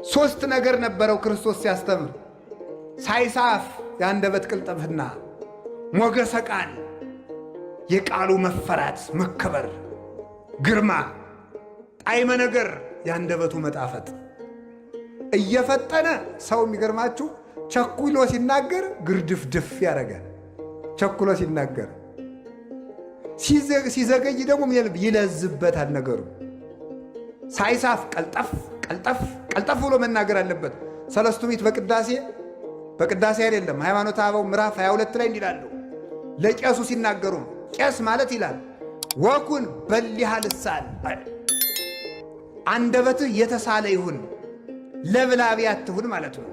ሶስት ነገር ነበረው ክርስቶስ ሲያስተምር። ሳይሳፍ የአንደበት ቅልጥፍና፣ ሞገሰ ቃል የቃሉ መፈራት መከበር፣ ግርማ፣ ጣዕመ ነገር የአንደበቱ መጣፈጥ። እየፈጠነ ሰው የሚገርማችሁ ቸኩሎ ሲናገር ግርድፍድፍ ያደርጋል። ቸኩሎ ሲናገር ሲዘገይ ደግሞ ይለዝበታል ነገሩ። ሳይሳፍ ቀልጠፍ ቀልጠፍ ቀልጠፍ ብሎ መናገር አለበት። ሰለስቱ ምዕት በቅዳሴ አይደለም ሃይማኖተ አበው ምዕራፍ 22 ላይ እንዲላሉ ለቄሱ ሲናገሩ ቄስ ማለት ይላል ወኩን በሊሃ ልሳን፣ አንደበትህ የተሳለ ይሁን ለብላቢ አትሁን ማለት ነው።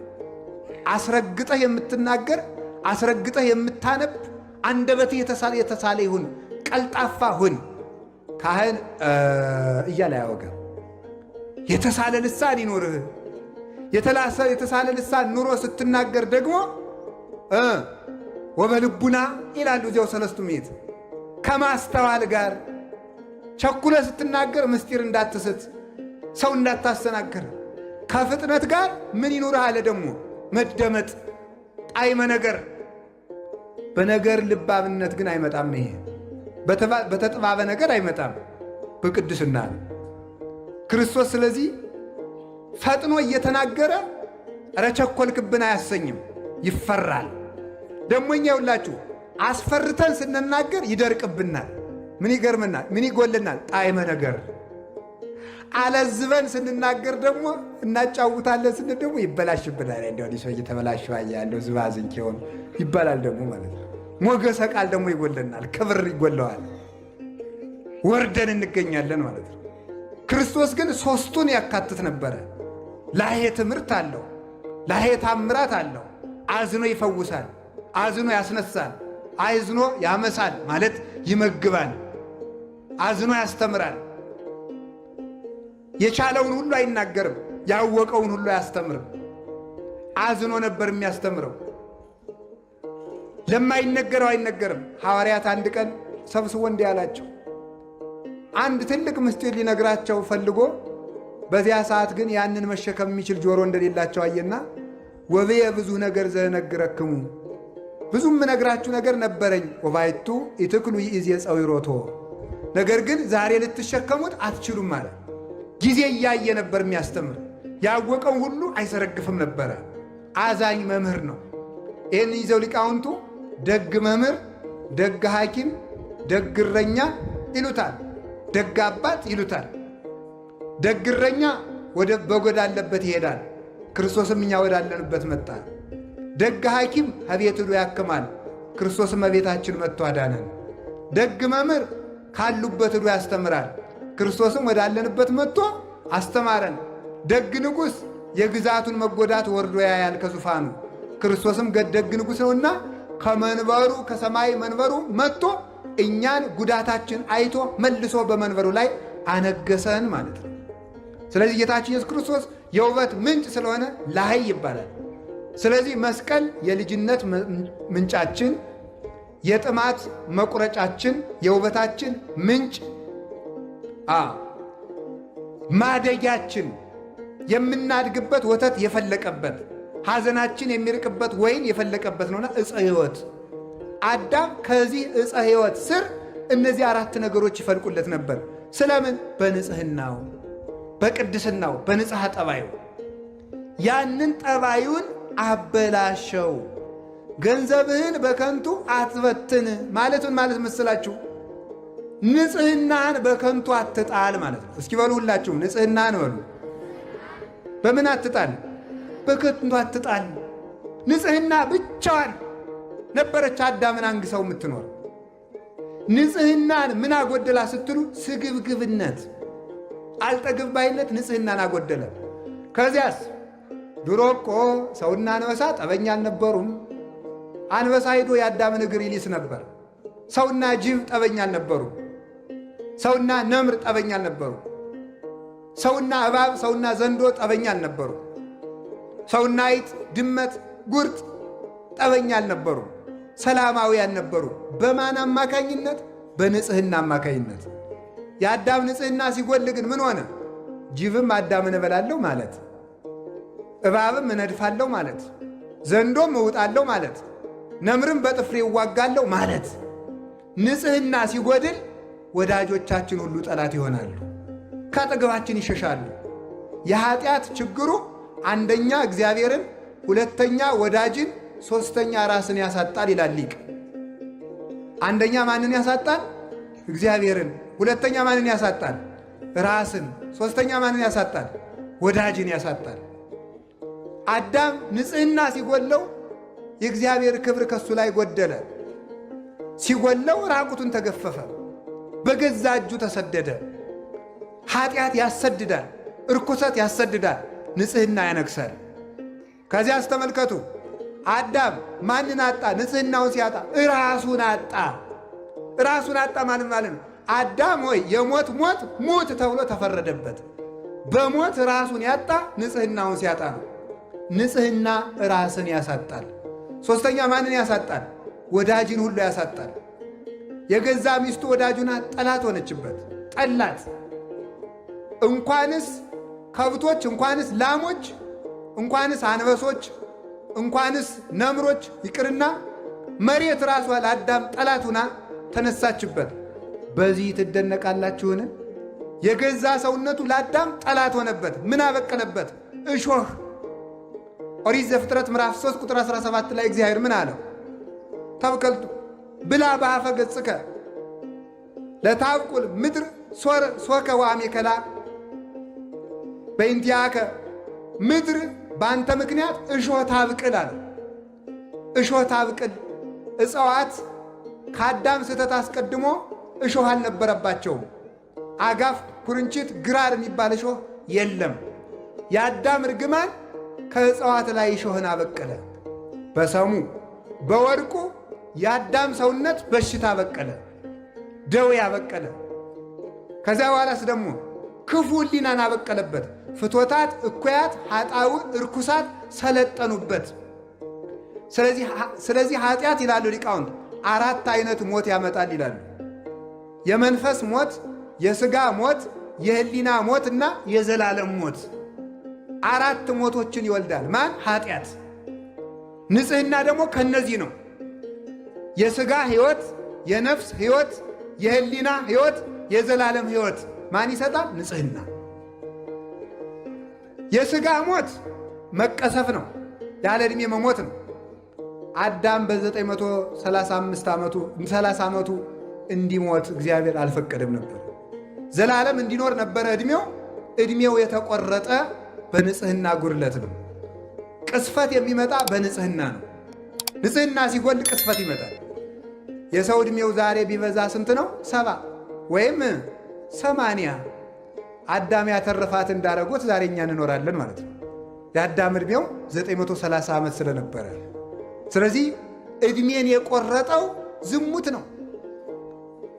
አስረግጠህ የምትናገር አስረግጠህ የምታነብ አንደበትህ የተሳለ ይሁን፣ ቀልጣፋ ሁን። ካህን እያለ ያወገ የተሳለ ልሳን ይኖርህ። የተሳለ ልሳን ኑሮ ስትናገር ደግሞ ወበልቡና ይላሉ እዚያው ሰለስቱ ምዕት ከማስተዋል ጋር ቸኩለ ስትናገር ምስጢር እንዳትስት፣ ሰው እንዳታሰናክር። ከፍጥነት ጋር ምን ይኑርህ አለ ደግሞ መደመጥ፣ ጣዕመ ነገር። በነገር ልባብነት ግን አይመጣም። ይሄ በተጥባበ ነገር አይመጣም፣ በቅድስና ነው ክርስቶስ። ስለዚህ ፈጥኖ እየተናገረ ኧረ ቸኮልክብን አያሰኝም፣ ይፈራል። ደግሞ እኛ ይውላችሁ አስፈርተን ስንናገር ይደርቅብናል። ምን ይገርምናል? ምን ይጎልናል? ጣዕመ ነገር። አለዝበን ስንናገር ደግሞ እናጫውታለን ስንል ደግሞ ይበላሽብናል። እንዲያው ሰው እየተበላሽ ያለው ዝባዝንኬ ሆኖ ይባላል ደግሞ ማለት ነው። ሞገሰ ቃል ደግሞ ይጎለናል፣ ክብር ይጎለዋል፣ ወርደን እንገኛለን ማለት ነው። ክርስቶስ ግን ሦስቱን ያካትት ነበረ። ላሄ ትምህርት አለው፣ ላሄ ታምራት አለው። አዝኖ ይፈውሳል፣ አዝኖ ያስነሳል፣ አዝኖ ያመሳል ማለት ይመግባል፣ አዝኖ ያስተምራል። የቻለውን ሁሉ አይናገርም፣ ያወቀውን ሁሉ አያስተምርም። አዝኖ ነበር የሚያስተምረው። ለማይነገረው አይነገርም። ሐዋርያት አንድ ቀን ሰብስቦ እንዲህ አላቸው። አንድ ትልቅ ምስጢር ሊነግራቸው ፈልጎ በዚያ ሰዓት ግን ያንን መሸከም የሚችል ጆሮ እንደሌላቸው አየና ወብየ ብዙ ነገር ዘነግረክሙ፣ ብዙም ነግራችሁ ነገር ነበረኝ። ወባይቱ ኢትክሉ ይእዜ ጸዊሮቶ፣ ነገር ግን ዛሬ ልትሸከሙት አትችሉም ማለት። ጊዜ እያየ ነበር የሚያስተምር። ያወቀው ሁሉ አይሰረግፍም ነበረ። አዛኝ መምህር ነው። ይህን ይዘው ሊቃውንቱ ደግ መምህር፣ ደግ ሐኪም፣ ደግ እረኛ ይሉታል። ደግ አባት ይሉታል። ደግ እረኛ በጎዳለበት ይሄዳል። ክርስቶስም እኛ ወዳለንበት መጣ። ደግ ሐኪም አቤት ሄዶ ያክማል። ክርስቶስም እቤታችን መጥቶ አዳነን። ደግ መምህር ካሉበት ሄዶ ያስተምራል። ክርስቶስም ወዳለንበት መጥቶ አስተማረን። ደግ ንጉሥ የግዛቱን መጎዳት ወርዶ ያያል ከዙፋኑ። ክርስቶስም ደግ ንጉሥ ነውና ከመንበሩ ከሰማይ መንበሩ መጥቶ እኛን ጉዳታችን አይቶ መልሶ በመንበሩ ላይ አነገሰን ማለት ነው። ስለዚህ ጌታችን ኢየሱስ ክርስቶስ የውበት ምንጭ ስለሆነ ላህይ ይባላል። ስለዚህ መስቀል የልጅነት ምንጫችን፣ የጥማት መቁረጫችን፣ የውበታችን ምንጭ፣ ማደጊያችን፣ የምናድግበት ወተት የፈለቀበት፣ ሐዘናችን የሚርቅበት ወይን የፈለቀበት ነውና ዕፀ ሕይወት። አዳም ከዚህ ዕፀ ሕይወት ስር እነዚህ አራት ነገሮች ይፈልቁለት ነበር። ስለምን? በንጽህናው፣ በቅድስናው፣ በንጽሐ ጠባዩ። ያንን ጠባዩን አበላሸው። ገንዘብህን በከንቱ አትበትን ማለቱን ማለት መስላችሁ ንጽህናን በከንቱ አትጣል ማለት ነው። እስኪ በሉ ሁላችሁም ንጽህናን በሉ። በምን አትጣል? በከንቱ አትጣል። ንጽህና ብቻዋን ነበረች አዳምን አንግሰው የምትኖር። ንጽህናን ምን አጎደላ ስትሉ ስግብግብነት፣ አልጠግብ ባይነት ንጽህናን አጎደለ። ከዚያስ ድሮ እኮ ሰውና አንበሳ ጠበኛ አልነበሩም። አንበሳ ሄዶ የአዳምን እግር ይሊስ ነበር። ሰውና ጅብ ጠበኛ አልነበሩም። ሰውና ነምር ጠበኛ አልነበሩ። ሰውና እባብ፣ ሰውና ዘንዶ ጠበኛ አልነበሩ። ሰውና አይጥ፣ ድመት፣ ጉርጥ ጠበኛ አልነበሩ። ሰላማውያን ነበሩ። በማን አማካኝነት? በንጽህና አማካኝነት። የአዳም ንጽህና ሲጎል ግን ምን ሆነ? ጅብም አዳምን እበላለሁ ማለት፣ እባብም እነድፋለሁ ማለት፣ ዘንዶም እውጣለሁ ማለት፣ ነምርም በጥፍሬ እዋጋለሁ ማለት። ንጽሕና ሲጎድል ወዳጆቻችን ሁሉ ጠላት ይሆናሉ፣ ከአጠገባችን ይሸሻሉ። የኃጢአት ችግሩ አንደኛ እግዚአብሔርን፣ ሁለተኛ ወዳጅን፣ ሦስተኛ ራስን ያሳጣል ይላል ሊቅ። አንደኛ ማንን ያሳጣል? እግዚአብሔርን። ሁለተኛ ማንን ያሳጣል? ራስን። ሦስተኛ ማንን ያሳጣል? ወዳጅን ያሳጣል። አዳም ንጽሕና ሲጎለው የእግዚአብሔር ክብር ከሱ ላይ ጎደለ። ሲጎለው ራቁቱን ተገፈፈ፣ በገዛ እጁ ተሰደደ። ኃጢአት ያሰድዳል፣ እርኩሰት ያሰድዳል፣ ንጽሕና ያነግሳል። ከዚያስ ተመልከቱ፣ አዳም ማንን አጣ? ንጽሕናውን ሲያጣ ራሱን አጣ። ራሱን አጣ ማለት ነው። አዳም ሆይ የሞት ሞት ሙት ተብሎ ተፈረደበት። በሞት ራሱን ያጣ ንጽሕናውን ሲያጣ ነው። ንጽሕና ራስን ያሳጣል። ሦስተኛ ማንን ያሳጣል? ወዳጅን ሁሉ ያሳጣል። የገዛ ሚስቱ ወዳጁና ጠላት ሆነችበት፣ ጠላት። እንኳንስ ከብቶች፣ እንኳንስ ላሞች፣ እንኳንስ አንበሶች፣ እንኳንስ ነምሮች ይቅርና መሬት ራሷ ለአዳም ጠላት ሆና ተነሳችበት። በዚህ ትደነቃላችሁን? የገዛ ሰውነቱ ለአዳም ጠላት ሆነበት። ምን አበቀለበት? እሾህ። ኦሪት ዘፍጥረት ምዕራፍ 3 ቁጥር 17 ላይ እግዚአብሔር ምን አለው? ተብከልቱ ብላ በአፈ ገጽከ ለታብቁል ምድር ሶከ ወአሜከላ በእንቲአከ ምድር በአንተ ምክንያት እሾህ ታብቅል አለ። እሾህ ታብቅል። እጽዋት ከአዳም ስህተት አስቀድሞ እሾህ አልነበረባቸውም። አጋፍ፣ ኩርንችት፣ ግራር የሚባል እሾህ የለም። የአዳም እርግማን ከእጽዋት ላይ እሾህን አበቀለ። በሰሙ በወድቁ የአዳም ሰውነት በሽታ በቀለ፣ ደዌ አበቀለ። ከዚያ በኋላስ ደግሞ ክፉ ሕሊናን አበቀለበት። ፍቶታት፣ እኩያት፣ ኃጣው፣ እርኩሳት ሰለጠኑበት። ስለዚህ ኃጢአት ይላሉ ሊቃውንት 4 አይነት ሞት ያመጣል ይላሉ። የመንፈስ ሞት፣ የሥጋ ሞት፣ የሕሊና ሞት እና የዘላለም ሞት። 4 ሞቶችን ይወልዳል። ማን? ኃጢአት። ንጽሕና ደግሞ ከነዚህ ነው። የሥጋ ሕይወት፣ የነፍስ ሕይወት፣ የሕሊና ሕይወት፣ የዘላለም ሕይወት ማን ይሰጣል? ንጽሕና። የሥጋ ሞት መቀሰፍ ነው፣ ያለ ዕድሜ መሞት ነው። አዳም በ935 ዓመቱ እንዲሞት እግዚአብሔር አልፈቀደም ነበር። ዘላለም እንዲኖር ነበረ ዕድሜው። ዕድሜው የተቆረጠ በንጽሕና ጉድለት ነው። ቅስፈት የሚመጣ በንጽሕና ነው። ንጽሕና ሲጎል ቅስፈት ይመጣል። የሰው ዕድሜው ዛሬ ቢበዛ ስንት ነው? 70 ወይም 80። አዳም ያተረፋት እንዳረጎት ዛሬ እኛ እንኖራለን ማለት ነው። የአዳም ዕድሜው 930 ዓመት ስለነበረ፣ ስለዚህ ዕድሜን የቆረጠው ዝሙት ነው።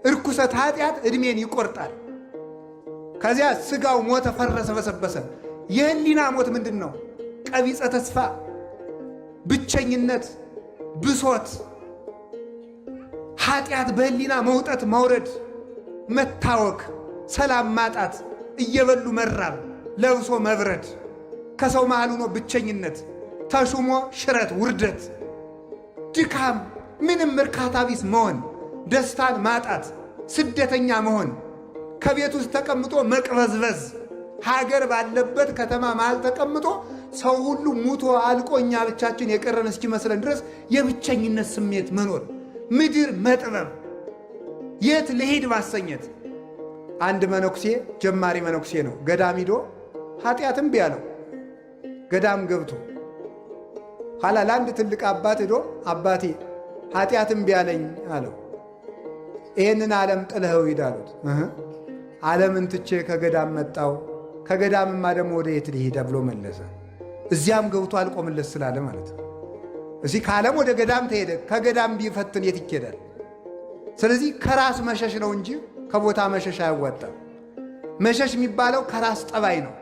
እርኩሰት፣ ኃጢአት ዕድሜን ይቆርጣል። ከዚያ ሥጋው ሞተ፣ ፈረሰ፣ በሰበሰ። የሕሊና ሞት ምንድን ነው? ቀቢጸ ተስፋ፣ ብቸኝነት፣ ብሶት፣ ኃጢአት በሕሊና መውጠት፣ መውረድ፣ መታወክ፣ ሰላም ማጣት፣ እየበሉ መራብ፣ ለብሶ መብረድ፣ ከሰው መሃል ሆኖ ብቸኝነት፣ ተሹሞ ሽረት፣ ውርደት፣ ድካም፣ ምንም እርካታ ቢስ መሆን፣ ደስታን ማጣት፣ ስደተኛ መሆን፣ ከቤት ውስጥ ተቀምጦ መቅበዝበዝ፣ ሀገር ባለበት ከተማ መሃል ተቀምጦ ሰው ሁሉ ሙቶ አልቆ እኛ ብቻችን የቀረን እስኪመስለን ድረስ የብቸኝነት ስሜት መኖር፣ ምድር መጥበብ፣ የት ልሄድ ማሰኘት። አንድ መነኩሴ፣ ጀማሪ መነኩሴ ነው። ገዳም ሂዶ ኃጢአትም ቢያለው ገዳም ገብቶ ኋላ ለአንድ ትልቅ አባት ሂዶ አባቴ ኃጢአትም ቢያለኝ አለው። ይህንን ዓለም ጥለኸው ሂድ አሉት። ዓለምን ትቼ ከገዳም መጣው፣ ከገዳምማ ደግሞ ወደ የት ልሄድ ብሎ መለሰ። እዚያም ገብቶ አልቆምለት ስላለ ማለት ነው። እዚህ ከዓለም ወደ ገዳም ተሄደ። ከገዳም ቢፈትን የት ይኬዳል? ስለዚህ ከራስ መሸሽ ነው እንጂ ከቦታ መሸሽ አያዋጣም። መሸሽ የሚባለው ከራስ ጠባይ ነው፣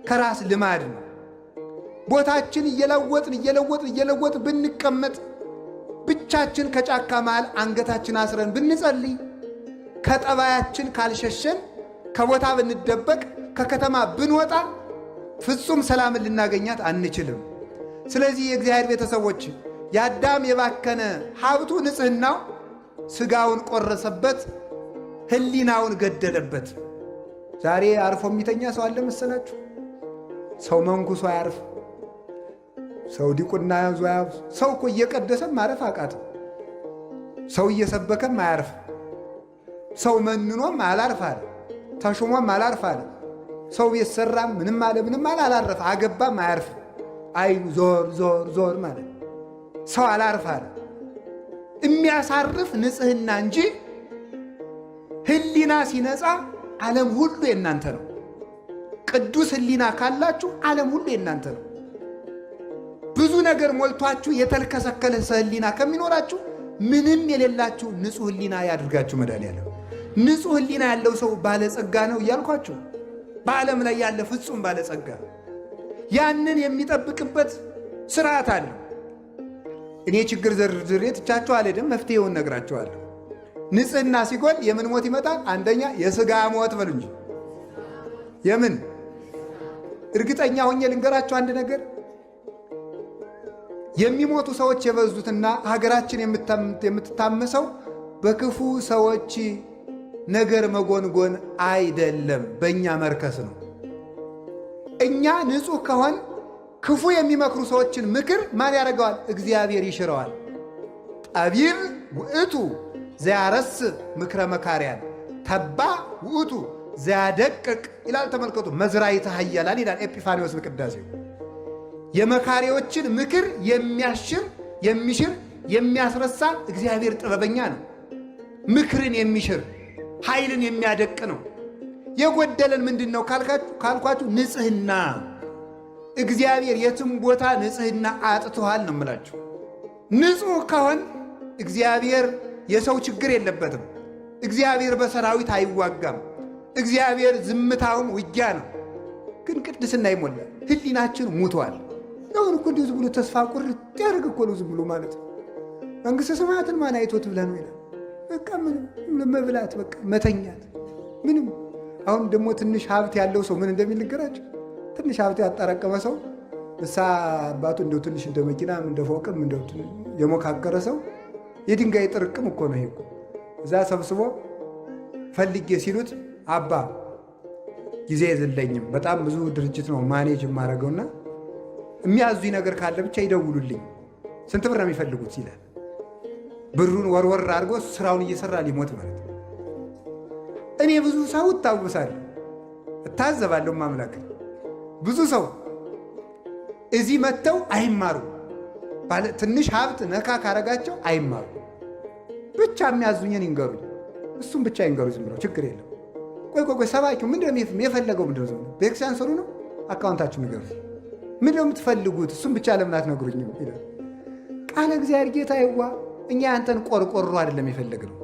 ከራስ ልማድ ነው። ቦታችን እየለወጥን ብንቀመጥ፣ ብቻችን ከጫካ መሃል አንገታችን አስረን ብንጸልይ፣ ከጠባያችን ካልሸሸን፣ ከቦታ ብንደበቅ፣ ከከተማ ብንወጣ ፍጹም ሰላምን ልናገኛት አንችልም። ስለዚህ የእግዚአብሔር ቤተሰቦች የአዳም የባከነ ሀብቱ ንጽሕናው ሥጋውን ቆረሰበት፣ ሕሊናውን ገደለበት። ዛሬ አርፎ የሚተኛ ሰው አለ መሰላችሁ? ሰው መንኩሶ አያርፍ፣ ሰው ዲቁና ያዙ አያርፍ። ሰው እኮ እየቀደሰም ማረፍ አቃተው። ሰው እየሰበከም አያርፍ። ሰው መንኖም አላርፍ አለ፣ ተሹሞም አላርፍ አለ። ሰው ቤት ሰራም ምንም አለ ምንም አላረፈ፣ አገባም አያርፍ። አይኑ ዞር ዞር ዞር ማለት ሰው አላርፍ አለ። የሚያሳርፍ ንጽሕና እንጂ ሕሊና ሲነጻ ዓለም ሁሉ የእናንተ ነው። ቅዱስ ሕሊና ካላችሁ ዓለም ሁሉ የእናንተ ነው። ብዙ ነገር ሞልቷችሁ የተልከሰከለ ሕሊና ከሚኖራችሁ ምንም የሌላችሁ ንጹሕ ሕሊና ያድርጋችሁ መድኃኒዓለም። ንጹሕ ሕሊና ያለው ሰው ባለጸጋ ነው እያልኳችሁ፣ በዓለም ላይ ያለ ፍጹም ባለጸጋ ያንን የሚጠብቅበት ስርዓት አለ። እኔ ችግር ዘርዝሬ ትቻችሁ አልሄድም፣ መፍትሄውን ነግራችኋለሁ። ንጽሕና ሲጎል የምን ሞት ይመጣል? አንደኛ የሥጋ ሞት በሉ እንጂ የምን እርግጠኛ ሆኜ ልንገራችሁ አንድ ነገር፣ የሚሞቱ ሰዎች የበዙትና ሀገራችን የምትታመሰው በክፉ ሰዎች ነገር መጎንጎን አይደለም፣ በእኛ መርከስ ነው። እኛ ንጹሕ ከሆን ክፉ የሚመክሩ ሰዎችን ምክር ማን ያደርገዋል? እግዚአብሔር ይሽረዋል። ጠቢብ ውእቱ ዘያረስ ምክረ መካርያን ተባ ውእቱ ዘያደቅቅ ይላል። ተመልከቱ፣ መዝራዕተ ኃያላን ይላል ኤጲፋንዮስ በቅዳሴው። የመካሪዎችን ምክር የሚሽር የሚያስረሳ እግዚአብሔር ጥበበኛ ነው። ምክርን የሚሽር ኃይልን የሚያደቅ ነው። የጎደለን ምንድን ነው ካልኳችሁ ንጽሕና። እግዚአብሔር የትም ቦታ ንጽሕና አጥቶሃል ነው የምላችሁ። ንጹሕ ከሆን እግዚአብሔር የሰው ችግር የለበትም። እግዚአብሔር በሰራዊት አይዋጋም። እግዚአብሔር ዝምታውን ውጊያ ነው። ግን ቅድስና ይሞላል። ሕሊናችን ሙቷል። አሁን እኮ እንዲሁ ዝም ብሎ ተስፋ ቁርጥ ያደርግ እኮ ነው። ዝም ብሎ ማለት መንግሥተ ሰማያትን ማን አይቶት ብለህ ነው ይላል። በቃ ምንም መብላት፣ በቃ መተኛት፣ ምንም። አሁን ደግሞ ትንሽ ሀብት ያለው ሰው ምን እንደሚል ንገራቸው። ትንሽ ሀብት ያጠራቀመ ሰው እሳ አባቱ እንደው ትንሽ እንደ መኪናም እንደ ፎቅም እንደው የሞካከረ ሰው የድንጋይ ጥርቅም እኮ ነው ይሄ እኮ። እዛ ሰብስቦ ፈልጌ ሲሉት አባ ጊዜ የለኝም፣ በጣም ብዙ ድርጅት ነው ማኔጅ የማደርገውና የሚያዙኝ ነገር ካለ ብቻ ይደውሉልኝ፣ ስንት ብር ነው የሚፈልጉት ይላል። ብሩን ወርወር አድርጎ ስራውን እየሰራ ሊሞት ማለት ነው። እኔ ብዙ ሰው እታወሳለሁ፣ እታዘባለሁ። ማምላክ ብዙ ሰው እዚህ መጥተው አይማሩ፣ ትንሽ ሀብት ነካ ካረጋቸው አይማሩ። ብቻ የሚያዙኝን ይንገሩኝ፣ እሱም ብቻ ይንገሩ፣ ዝም ብለው ችግር የለም። ቆይ ሰባኪው ምንድን ነው የፈለገው? ምንድን ነው ቤተክርስቲያን ሰሩ ነው? አካውንታችሁ ንገሩ። ምንድን ነው የምትፈልጉት? እሱም ብቻ ለምን አትነግሩኝም ይላል። ቃለ እግዚአብሔር ጌታ ይዋ እኛ ያንተን ቆርቆሮ አይደለም የፈለግነው።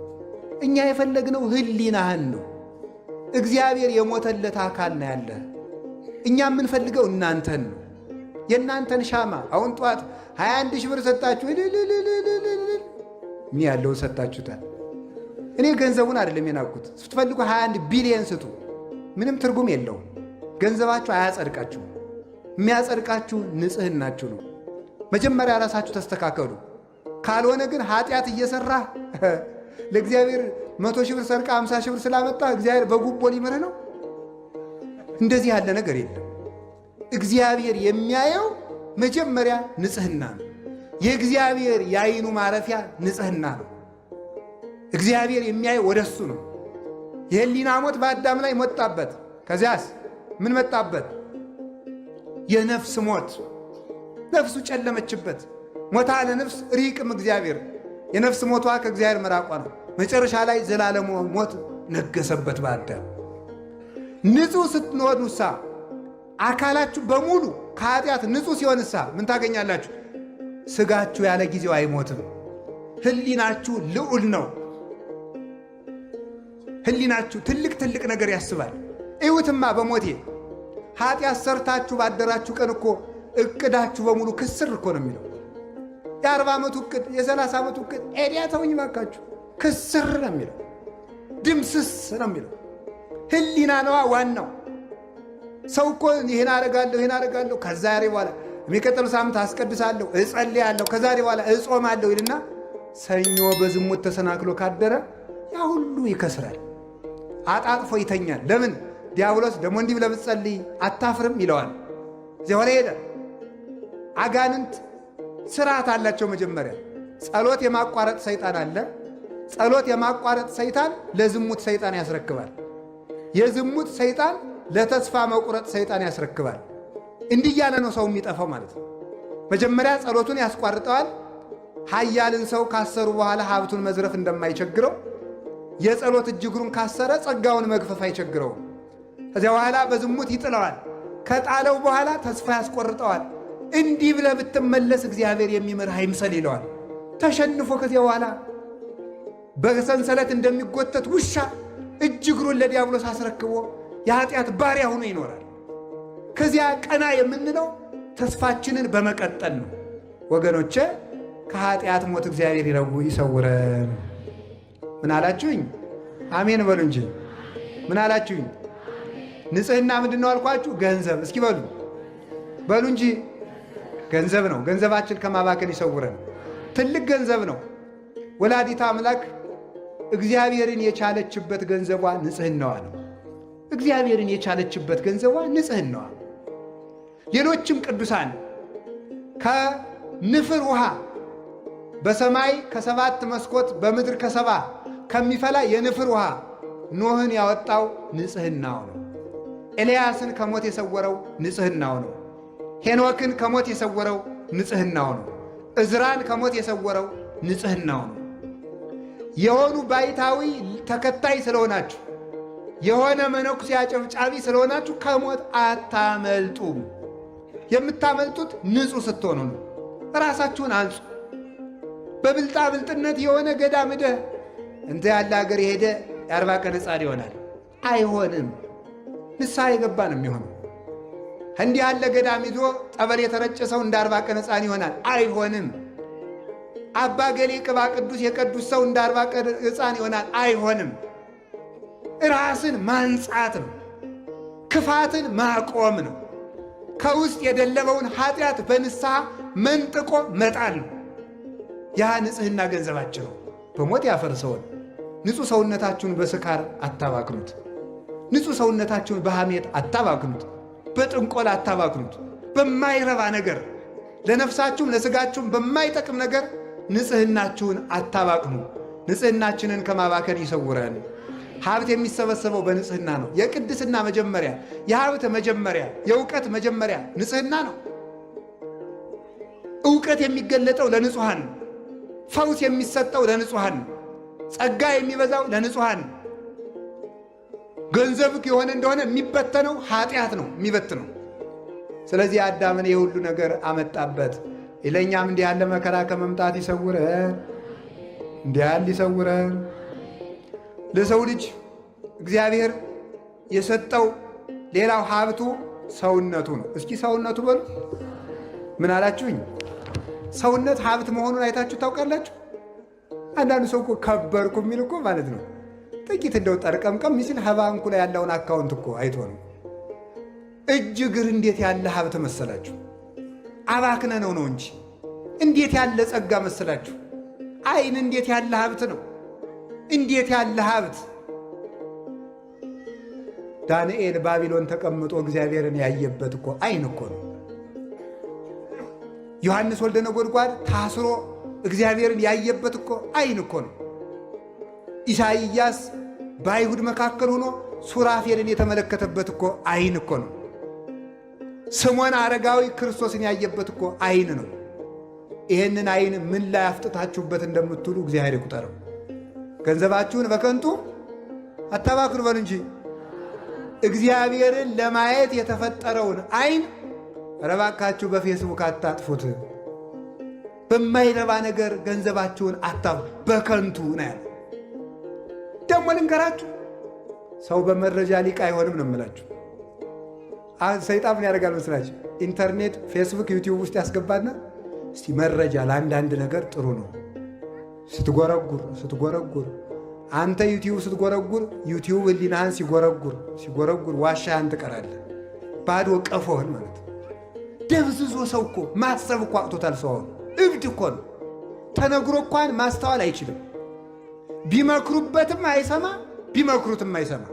እኛ የፈለግነው ሕሊናህን ነው። እግዚአብሔር የሞተለት አካል ነው ያለ። እኛ የምንፈልገው እናንተን ነው፣ የእናንተን ሻማ። አሁን ጠዋት 21 ሺህ ብር ሰጣችሁ፣ ምን ያለውን ሰጣችሁታል። እኔ ገንዘቡን አይደለም የናኩት። ስትፈልጉ 21 ቢሊየን ስጡ፣ ምንም ትርጉም የለውም። ገንዘባችሁ አያጸድቃችሁ። የሚያጸድቃችሁ ንጽሕናችሁ ነው። መጀመሪያ ራሳችሁ ተስተካከሉ። ካልሆነ ግን ኃጢአት እየሰራ ለእግዚአብሔር 100 ሺህ ብር ሰርቃ 50 ሺህ ብር ስላመጣ እግዚአብሔር በጉቦ ሊምርህ ነው። እንደዚህ ያለ ነገር የለም። እግዚአብሔር የሚያየው መጀመሪያ ንጽሕና ነው። የእግዚአብሔር የዓይኑ ማረፊያ ንጽሕና ነው። እግዚአብሔር የሚያየው ወደ እሱ ነው። የሕሊና ሞት በአዳም ላይ መጣበት። ከዚያስ ምን መጣበት? የነፍስ ሞት። ነፍሱ ጨለመችበት። ሞታ ለነፍስ ሪቅም እግዚአብሔር። የነፍስ ሞቷ ከእግዚአብሔር መራቋ ነው። መጨረሻ ላይ ዘላለም ሞት ነገሰበት በአዳም። ንጹሕ ስትሆኑሳ አካላችሁ በሙሉ ከኃጢአት ንጹሕ ሲሆንሳ ምን ታገኛላችሁ? ሥጋችሁ ያለ ጊዜው አይሞትም። ሕሊናችሁ ልዑል ነው። ሕሊናችሁ ትልቅ ነገር ያስባል። እዩትማ በሞቴ ኃጢአት ሰርታችሁ ባደራችሁ ቀን እኮ እቅዳችሁ በሙሉ ክስር እኮ ነው የሚለው። የ40 ዓመቱ እቅድ፣ የ30 ዓመቱ እቅድ ኤዲያ ተውኝ ባካችሁ፣ ክስር ነው የሚለው፣ ድምስስ ነው የሚለው። ሕሊና ነዋ ዋናው። ሰው እኮ ይህን አደርጋለሁ ከዛሬ በኋላ የሚቀጥለው ሳምንት አስቀድሳለሁ፣ እጸልያለሁ፣ ከዛሬ በኋላ እጾማለሁ ይልና ሰኞ በዝሙት ተሰናክሎ ካደረ ያ ሁሉ ይከስራል፣ አጣጥፎ ይተኛል። ለምን? ዲያብሎስ ደግሞ እንዲህ ብለህ ብትጸልይ አታፍርም ይለዋል። እዚያ ሆነ ሄደ። አጋንንት ስርዓት አላቸው። መጀመሪያ ጸሎት የማቋረጥ ሰይጣን አለ። ጸሎት የማቋረጥ ሰይጣን ለዝሙት ሰይጣን ያስረክባል። የዝሙት ሰይጣን ለተስፋ መቁረጥ ሰይጣን ያስረክባል። እንዲህ እያለ ነው ሰው የሚጠፋው ማለት ነው። መጀመሪያ ጸሎቱን ያስቋርጠዋል። ኃያልን ሰው ካሰሩ በኋላ ሀብቱን መዝረፍ እንደማይቸግረው የጸሎት እጅግሩን ካሰረ ጸጋውን መግፈፍ አይቸግረውም። ከዚያ በኋላ በዝሙት ይጥለዋል። ከጣለው በኋላ ተስፋ ያስቆርጠዋል። እንዲህ ብለህ ብትመለስ እግዚአብሔር የሚምርህ አይምሰል ይለዋል። ተሸንፎ ከዚያ በኋላ በሰንሰለት እንደሚጎተት ውሻ እጅግሩን ለዲያብሎስ አስረክቦ የኃጢአት ባሪያ ሆኖ ይኖራል። ከዚያ ቀና የምንለው ተስፋችንን በመቀጠል ነው። ወገኖቼ ከኃጢአት ሞት እግዚአብሔር ይሰውረን። ምን አላችሁኝ? አሜን በሉ እንጂ። ምን አላችሁኝ? ንጽሕና ምንድን ነው አልኳችሁ? ገንዘብ። እስኪ በሉ እንጂ። ገንዘብ ነው። ገንዘባችን ከማባከን ይሰውረን። ትልቅ ገንዘብ ነው። ወላዲተ አምላክ እግዚአብሔርን የቻለችበት ገንዘቧ ንጽሕናዋ ነው። እግዚአብሔርን የቻለችበት ገንዘቧ ንጽሕናዋ። ሌሎችም ቅዱሳን ከንፍር ውሃ በሰማይ ከሰባት መስኮት በምድር ከሰባ ከሚፈላ የንፍር ውሃ ኖህን ያወጣው ንጽሕናው ነው። ኤልያስን ከሞት የሰወረው ንጽሕናው ነው። ሄኖክን ከሞት የሰወረው ንጽሕናው ነው። እዝራን ከሞት የሰወረው ንጽሕናው ነው። የሆኑ ባይታዊ ተከታይ ስለሆናችሁ፣ የሆነ መነኩሴ አጨብጫቢ ስለሆናችሁ ከሞት አታመልጡም። የምታመልጡት ንጹሕ ስትሆኑ ነው። ራሳችሁን አንጹ። በብልጣ ብልጥነት የሆነ ገዳም ሄደህ እንተ ያለ ሀገር የሄደ የ40 ቀን ሕፃን ይሆናል። አይሆንም። ንስሐ የገባ ነው የሚሆነው። እንዲህ ያለ ገዳም ይዞ ጠበል የተረጨ ሰው እንደ 40 ቀን ሕፃን ይሆናል። አይሆንም። አባ ገሌ ቅባ ቅዱስ የቀዱስ ሰው እንደ 40 ቀን ሕፃን ይሆናል። አይሆንም። ራስን ማንጻት ነው። ክፋትን ማቆም ነው። ከውስጥ የደለበውን ኃጢአት በንስሐ መንጥቆ መጣል ነው። ያ ንጽሕና ገንዘባችን ነው። በሞት ያፈርሰውን ንጹሕ ሰውነታችሁን በስካር አታባክኑት። ንጹሕ ሰውነታችሁን በሐሜት አታባክኑት። በጥንቆላ አታባክኑት። በማይረባ ነገር ለነፍሳችሁም ለሥጋችሁም በማይጠቅም ነገር ንጽሕናችሁን አታባክኑ። ንጽሕናችንን ከማባከን ይሰውረን። ሀብት የሚሰበሰበው በንጽሕና ነው። የቅድስና መጀመሪያ፣ የሀብት መጀመሪያ፣ የእውቀት መጀመሪያ ንጽሕና ነው። እውቀት የሚገለጠው ለንጹሐን፣ ፈውስ የሚሰጠው ለንጹሐን፣ ጸጋ የሚበዛው ለንጹሐን። ገንዘብ የሆነ እንደሆነ የሚበተነው ኃጢአት ነው የሚበትነው። ስለዚህ አዳምን የሁሉ ነገር አመጣበት። ለእኛም እንዲህ ያለ መከራ ከመምጣት ይሰውረን፣ እንዲህ ያለ ይሰውረን። ለሰው ልጅ እግዚአብሔር የሰጠው ሌላው ሀብቱ ሰውነቱ ነው። እስኪ ሰውነቱ በሉ። ምን አላችሁኝ? ሰውነት ሀብት መሆኑን አይታችሁ ታውቃላችሁ? አንዳንዱ ሰው እኮ ከበርኩ የሚል እኮ ማለት ነው ጥቂት እንደው ጠርቀምቀም ሚስል ባንኩ ላይ ያለውን አካውንት እኮ አይቶ ነው። እጅ እግር እንዴት ያለ ሀብት መሰላችሁ! አባክነ ነው እንጂ እንዴት ያለ ጸጋ መሰላችሁ! ዓይን እንዴት ያለ ሀብት ነው! እንዴት ያለ ሀብት! ዳንኤል ባቢሎን ተቀምጦ እግዚአብሔርን ያየበት እኮ ዓይን እኮ ነው። ዮሐንስ ወልደ ነጎድጓድ ታስሮ እግዚአብሔርን ያየበት እኮ ዓይን እኮ ነው። ኢሳይያስ በአይሁድ መካከል ሆኖ ሱራፌልን የተመለከተበት እኮ ዓይን እኮ ነው። ስምዖን አረጋዊ ክርስቶስን ያየበት እኮ ዓይን ነው። ይህንን ዓይን ምን ላይ አፍጥታችሁበት እንደምትውሉ እግዚአብሔር ይቁጠረው። ገንዘባችሁን በከንቱ አታባክኑ በሉ እንጂ እግዚአብሔርን ለማየት የተፈጠረውን ዓይን ረባካችሁ በፌስቡክ አታጥፉት። በማይረባ ነገር ገንዘባችሁን በከንቱ ነው ያለ። ደግሞ ልንገራችሁ፣ ሰው በመረጃ ሊቅ አይሆንም ነው የምላችሁ። ሰይጣን ምን ያደርጋል መስላችሁ? ኢንተርኔት፣ ፌስቡክ፣ ዩቲዩብ ውስጥ ያስገባና እስቲ መረጃ ለአንዳንድ ነገር ጥሩ ነው ስትጎረጉር አንተ ዩቲዩብ ስትጎረጉር ዩቲዩብ ህሊናህን ሲጎረጉር ዋሻህን ትቀራለህ። ባዶ ቀፎህን ማለት ነው። ደብዝዞ ሰው እኮ ማሰብ እኮ አቅቶታል። ሰው አሁን እብድ እኮ ነው። ተነግሮ እንኳን ማስተዋል አይችልም። ቢመክሩበትም አይሰማ፣ ቢመክሩትም አይሰማ።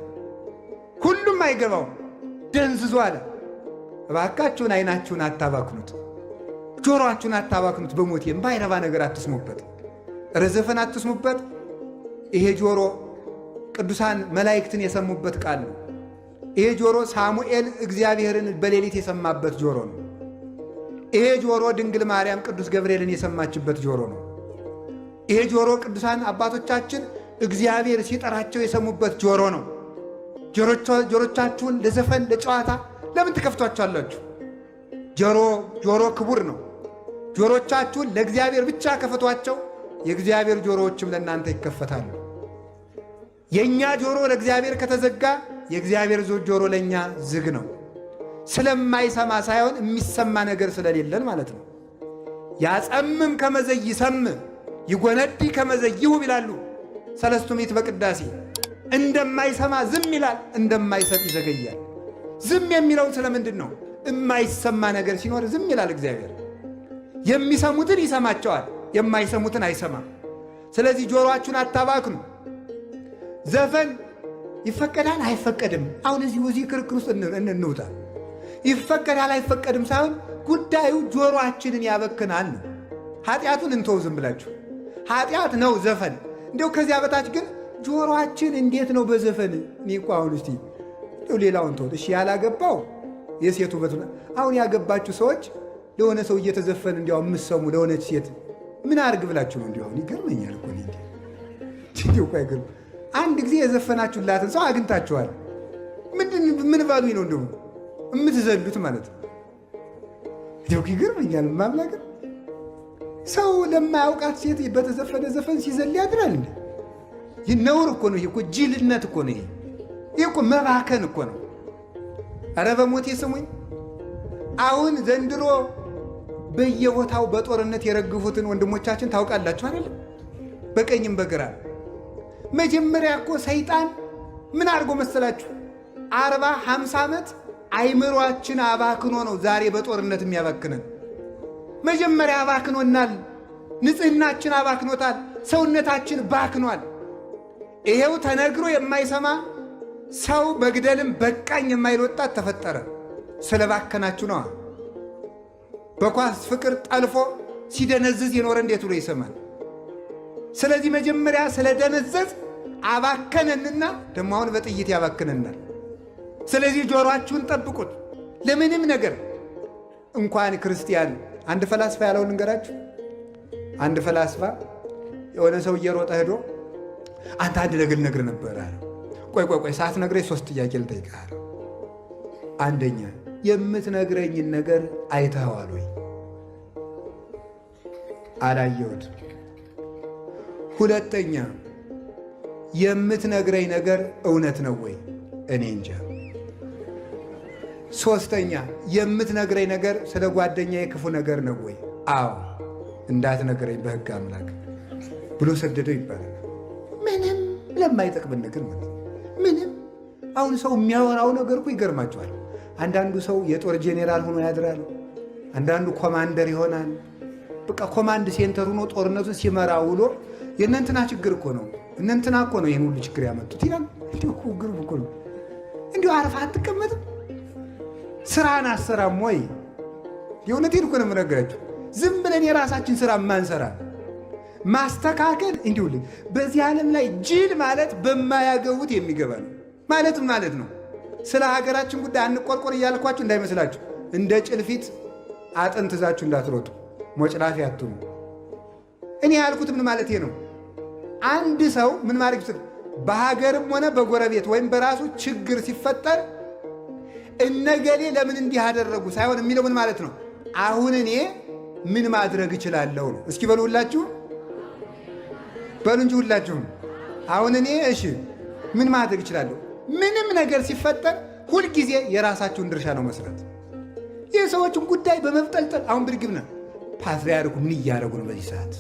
ሁሉም አይገባው፣ ደንዝዞ አለ። እባካችሁን ዓይናችሁን አታባክኑት፣ ጆሮአችሁን አታባክኑት። በሞቴም ባይረባ ነገር አትስሙበት፣ ረዘፈን አትስሙበት። ይሄ ጆሮ ቅዱሳን መላእክትን የሰሙበት ቃል ነው። ይሄ ጆሮ ሳሙኤል እግዚአብሔርን በሌሊት የሰማበት ጆሮ ነው። ይሄ ጆሮ ድንግል ማርያም ቅዱስ ገብርኤልን የሰማችበት ጆሮ ነው። ይሄ ጆሮ ቅዱሳን አባቶቻችን እግዚአብሔር ሲጠራቸው የሰሙበት ጆሮ ነው። ጆሮቻችሁን ለዘፈን ለጨዋታ ለምን ትከፍቷቸዋላችሁ? ጆሮ ክቡር ነው። ጆሮቻችሁን ለእግዚአብሔር ብቻ ከፈቷቸው፣ የእግዚአብሔር ጆሮዎችም ለእናንተ ይከፈታሉ። የእኛ ጆሮ ለእግዚአብሔር ከተዘጋ የእግዚአብሔር ጆሮ ለእኛ ዝግ ነው። ስለማይሰማ ሳይሆን የሚሰማ ነገር ስለሌለን ማለት ነው። ያጸምም ከመዘይ ይሰም ይጎነዲ ከመዘይሁ ይላሉ ሰለስቱ ምዕት በቅዳሴ። እንደማይሰማ ዝም ይላል፣ እንደማይሰጥ ይዘገያል። ዝም የሚለው ስለምንድን ነው? የማይሰማ ነገር ሲኖር ዝም ይላል እግዚአብሔር። የሚሰሙትን ይሰማቸዋል፣ የማይሰሙትን አይሰማም። ስለዚህ ጆሮአችሁን አታባክኑ። ዘፈን ይፈቀዳል አይፈቀድም? አሁን እዚህ ክርክር ውስጥ እንውጣ። ይፈቀዳል አይፈቀድም ሳይሆን ጉዳዩ ጆሮአችንን ያበክናል ነው። ኃጢአቱን እንተው ዝም ብላችሁ። ኃጢአት ነው ዘፈን። እንዲያው ከዚያ በታች ግን ጆሮአችን እንዴት ነው በዘፈን? እኔ እኮ አሁን እስቲ ሌላውን ተውት እሺ። ያላገባው የሴቱ በት አሁን ያገባችሁ ሰዎች ለሆነ ሰው እየተዘፈን እንዲያው የምትሰሙ ለሆነች ሴት ምን አርግ ብላችሁ ነው? እንዲያው ይገርመኛል እኮ እንዲያው እኮ አይገርም። አንድ ጊዜ የዘፈናችሁላትን ሰው አግኝታችኋል። ምን ባሉኝ ነው እንደው የምትዘሉት ማለት ነው? እንዲያው ይገርመኛል። ማምላክ ሰው ለማያውቃት ሴት በተዘፈነ ዘፈን ሲዘል ያድራል እንዴ? ይነውር እኮ ነው። ይሄ እኮ ጅልነት እኮ ነው። ይሄ እኮ መባከን እኮ ነው። ኧረ በሞቴ ስሙኝ። አሁን ዘንድሮ በየቦታው በጦርነት የረግፉትን ወንድሞቻችን ታውቃላችሁ አይደል? በቀኝም በግራ። መጀመሪያ እኮ ሰይጣን ምን አድርጎ መሰላችሁ? 40-50 ዓመት አይምሯችን አባክኖ ነው ዛሬ በጦርነት የሚያባክነን። መጀመሪያ አባክኖናል። ንጽህናችን አባክኖታል። ሰውነታችን ባክኗል። ይሄው ተነግሮ የማይሰማ ሰው መግደልም በቃኝ የማይል ወጣት ተፈጠረ። ስለባከናችሁ ነዋ። በኳስ ፍቅር ጠልፎ ሲደነዝዝ የኖረ እንዴት ብሎ ይሰማል? ስለዚህ መጀመሪያ ስለደነዘዝ አባከነንና ደግሞ አሁን በጥይት ያባክነናል። ስለዚህ ጆሮአችሁን ጠብቁት ለምንም ነገር። እንኳን ክርስቲያን አንድ ፈላስፋ ያለውን እንገራችሁ። አንድ ፈላስፋ የሆነ ሰው እየሮጠ ሄዶ አንተ አንድ ነገር ልነግርህ ነበር አለ። ቆይ ሳትነግረኝ 3 ጥያቄ ልጠይቅህ አለ። አንደኛ የምትነግረኝን ነገር አይተኸዋል ወይ? አላየሁት። ሁለተኛ የምትነግረኝ ነገር እውነት ነው ወይ? እኔ እንጃ። ሶስተኛ የምትነግረኝ ነገር ስለ ጓደኛዬ ክፉ ነገር ነው ወይ? አዎ። እንዳትነግረኝ በሕግ አምላክ ብሎ ሰደደው ይባላል። ምንም ለማይጠቅምን ነገር ማለት ምንም። አሁን ሰው የሚያወራው ነገር እኮ ይገርማቸዋል። አንዳንዱ ሰው የጦር ጄኔራል ሆኖ ያድራል። አንዳንዱ ኮማንደር ይሆናል። በቃ ኮማንድ ሴንተር ሆኖ ጦርነቱን ሲመራ ውሎ የእነንትና ችግር እኮ ነው እነንትና እኮ ነው ይህን ሁሉ ችግር ያመጡት ይላል። እንዲሁ ግርም እኮ ነው። እንዲሁ አርፋ አትቀመጥም? ስራን አሰራም ወይ? የእውነቴን እኮ ነው የምነግራቸው። ዝም ብለን የራሳችን ስራ ማንሰራ ማስተካከል እንዲሁ በዚህ ዓለም ላይ ጅል ማለት በማያገቡት የሚገባ ነው ማለት ነው። ስለ ሀገራችን ጉዳይ አንቆርቆር እያልኳችሁ እንዳይመስላችሁ። እንደ ጭልፊት አጥንት ይዛችሁ እንዳትሮጡ፣ ሞጭላፊ አትሁኑ። እኔ ያልኩት ምን ማለት ነው? አንድ ሰው ምን ማለት በሀገርም ሆነ በጎረቤት ወይም በራሱ ችግር ሲፈጠር እነገሌ ለምን እንዲህ አደረጉ ሳይሆን የሚለው ምን ማለት ነው? አሁን እኔ ምን ማድረግ እችላለሁ ነው። እስኪ በሉ ሁላችሁ በሉ እንጂ ሁላችሁም አሁን እኔ እሺ ምን ማድረግ እችላለሁ? ምንም ነገር ሲፈጠር ሁልጊዜ የራሳችሁን ድርሻ ነው መስራት። የሰዎችን ጉዳይ በመፍጠልጠል አሁን ብርግብና ፓትርያርኩ ምን እያደረጉ ነው በዚህ ሰዓት?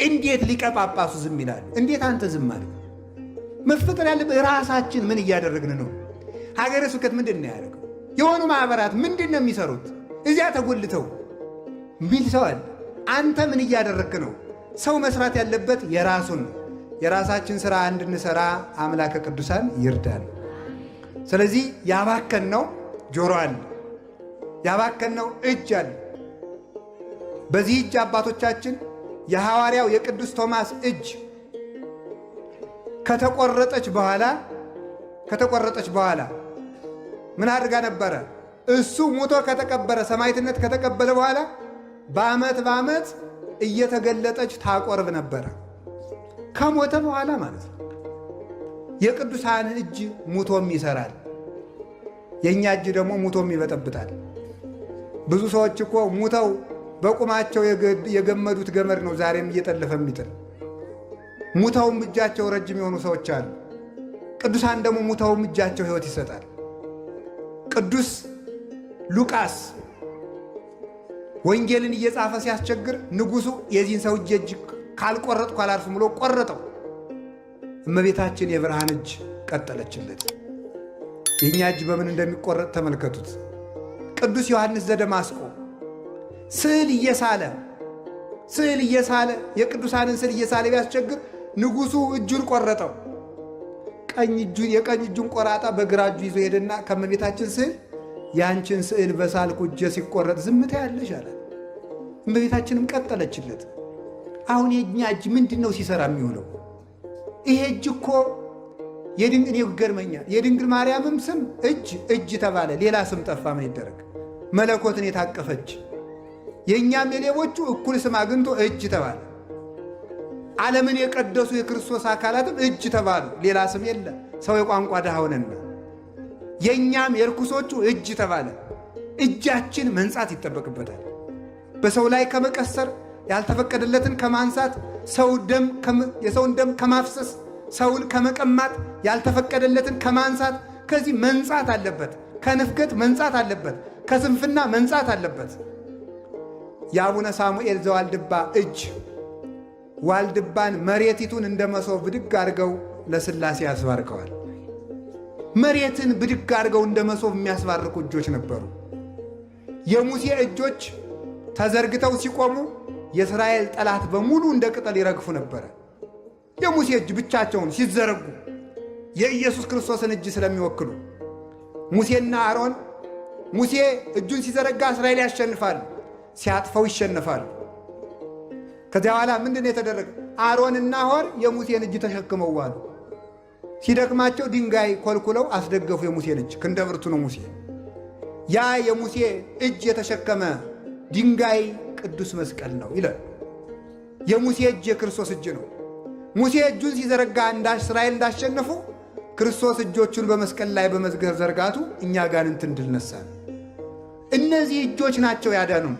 እንዴት ሊቀ ጳጳሱ ዝም ይላሉ? እንዴት አንተ ዝም አልክ? መፈጠር ያለበት ራሳችን ምን እያደረግን ነው? ሀገረ ስብከት ምንድን ነው ያደረገው? የሆኑ ማኅበራት ምንድን ነው የሚሰሩት? እዚያ ተጎልተው ሚል ሰው አለ። አንተ ምን እያደረክ ነው? ሰው መስራት ያለበት የራሳችን ሥራ እንድንሠራ አምላከ ቅዱሳን ይርዳል። ስለዚህ ያባከነው ጆሮ አለ፣ ያባከነው እጅ አለ። በዚህ እጅ አባቶቻችን የሐዋርያው የቅዱስ ቶማስ እጅ ከተቆረጠች በኋላ ምን አድርጋ ነበረ? እሱ ሞቶ ከተቀበረ ሰማዕትነት ከተቀበለ በኋላ በዓመት እየተገለጠች ታቆርብ ነበረ። ከሞተ በኋላ ማለት ነው። የቅዱሳን እጅ ሙቶም ይሰራል፣ የእኛ እጅ ደግሞ ሙቶም ይበጠብጣል። ብዙ ሰዎች እኮ ሙተው በቁማቸው የገመዱት ገመድ ነው ዛሬም እየጠለፈ የሚጥል። ሙተውም እጃቸው ረጅም የሆኑ ሰዎች አሉ። ቅዱሳን ደግሞ ሙተውም እጃቸው ሕይወት ይሰጣል። ቅዱስ ሉቃስ ወንጌልን እየጻፈ ሲያስቸግር ንጉሡ የዚህን ሰው እጅ ካልቆረጥኩ አላርፍም ብሎ ቆረጠው። እመቤታችን የብርሃን እጅ ቀጠለችለት። የእኛ እጅ በምን እንደሚቆረጥ ተመልከቱት። ቅዱስ ዮሐንስ ዘደማስቆ ስዕል እየሳለ የቅዱሳንን ስዕል እየሳለ ቢያስቸግር ንጉሡ እጁን ቆረጠው። የቀኝ እጁን ቆራጣ በግራ እጁ ይዞ ሄደና ከእመቤታችን ስዕል ያንቺን ስዕል በሳልኩ እጄ ሲቆረጥ ዝምታ ያለሽ አለ። እመቤታችንም ቀጠለችለት። አሁን የእኛ እጅ ምንድን ነው ሲሰራ የሚውለው? ይሄ እጅ እኮ ይገርመኛል። የድንግል ማርያምም ስም እጅ ተባለ፣ ሌላ ስም ጠፋ። ምን ይደረግ? መለኮትን የታቀፈች የእኛም የሌቦቹ እኩል ስም አግኝቶ እጅ ተባለ። ዓለምን የቀደሱ የክርስቶስ አካላትም እጅ ተባሉ፣ ሌላ ስም የለ። ሰው የቋንቋ ድሃ ሆነና የእኛም የርኩሶቹ እጅ ተባለ። እጃችን መንጻት ይጠበቅበታል። በሰው ላይ ከመቀሰር፣ ያልተፈቀደለትን ከማንሳት፣ የሰውን ደም ከማፍሰስ፣ ሰውን ከመቀማት፣ ያልተፈቀደለትን ከማንሳት ከዚህ መንጻት አለበት። ከንፍገት መንጻት አለበት። ከስንፍና መንጻት አለበት። የአቡነ ሳሙኤል ዘዋልድባ እጅ ዋልድባን መሬቲቱን እንደ መሶብ ብድግ አድርገው ለሥላሴ ያስባርከዋል። መሬትን ብድግ አድርገው እንደ መሶብ የሚያስባርኩ እጆች ነበሩ። የሙሴ እጆች ተዘርግተው ሲቆሙ የእስራኤል ጠላት በሙሉ እንደ ቅጠል ይረግፉ ነበረ። የሙሴ እጅ ብቻቸውን ሲዘረጉ የኢየሱስ ክርስቶስን እጅ ስለሚወክሉ ሙሴና አሮን ሙሴ እጁን ሲዘረጋ እስራኤል ያሸንፋሉ፣ ሲያጥፈው ይሸነፋሉ። ከዚያ በኋላ ምንድን ነው የተደረገ? አሮንና ሆር የሙሴን እጅ ተሸክመው ዋሉ። ሲደክማቸው ድንጋይ ኮልኩለው አስደገፉ የሙሴን እጅ። ክንደ ብርቱ ነው ሙሴ። ያ የሙሴ እጅ የተሸከመ ድንጋይ ቅዱስ መስቀል ነው ይላል። የሙሴ እጅ የክርስቶስ እጅ ነው። ሙሴ እጁን ሲዘረጋ እስራኤል እንዳሸነፉ ክርስቶስ እጆቹን በመስቀል ላይ በመዝገር ዘርጋቱ እኛ አጋንንትን ድል ነሳን። እነዚህ እጆች ናቸው ያዳኑን።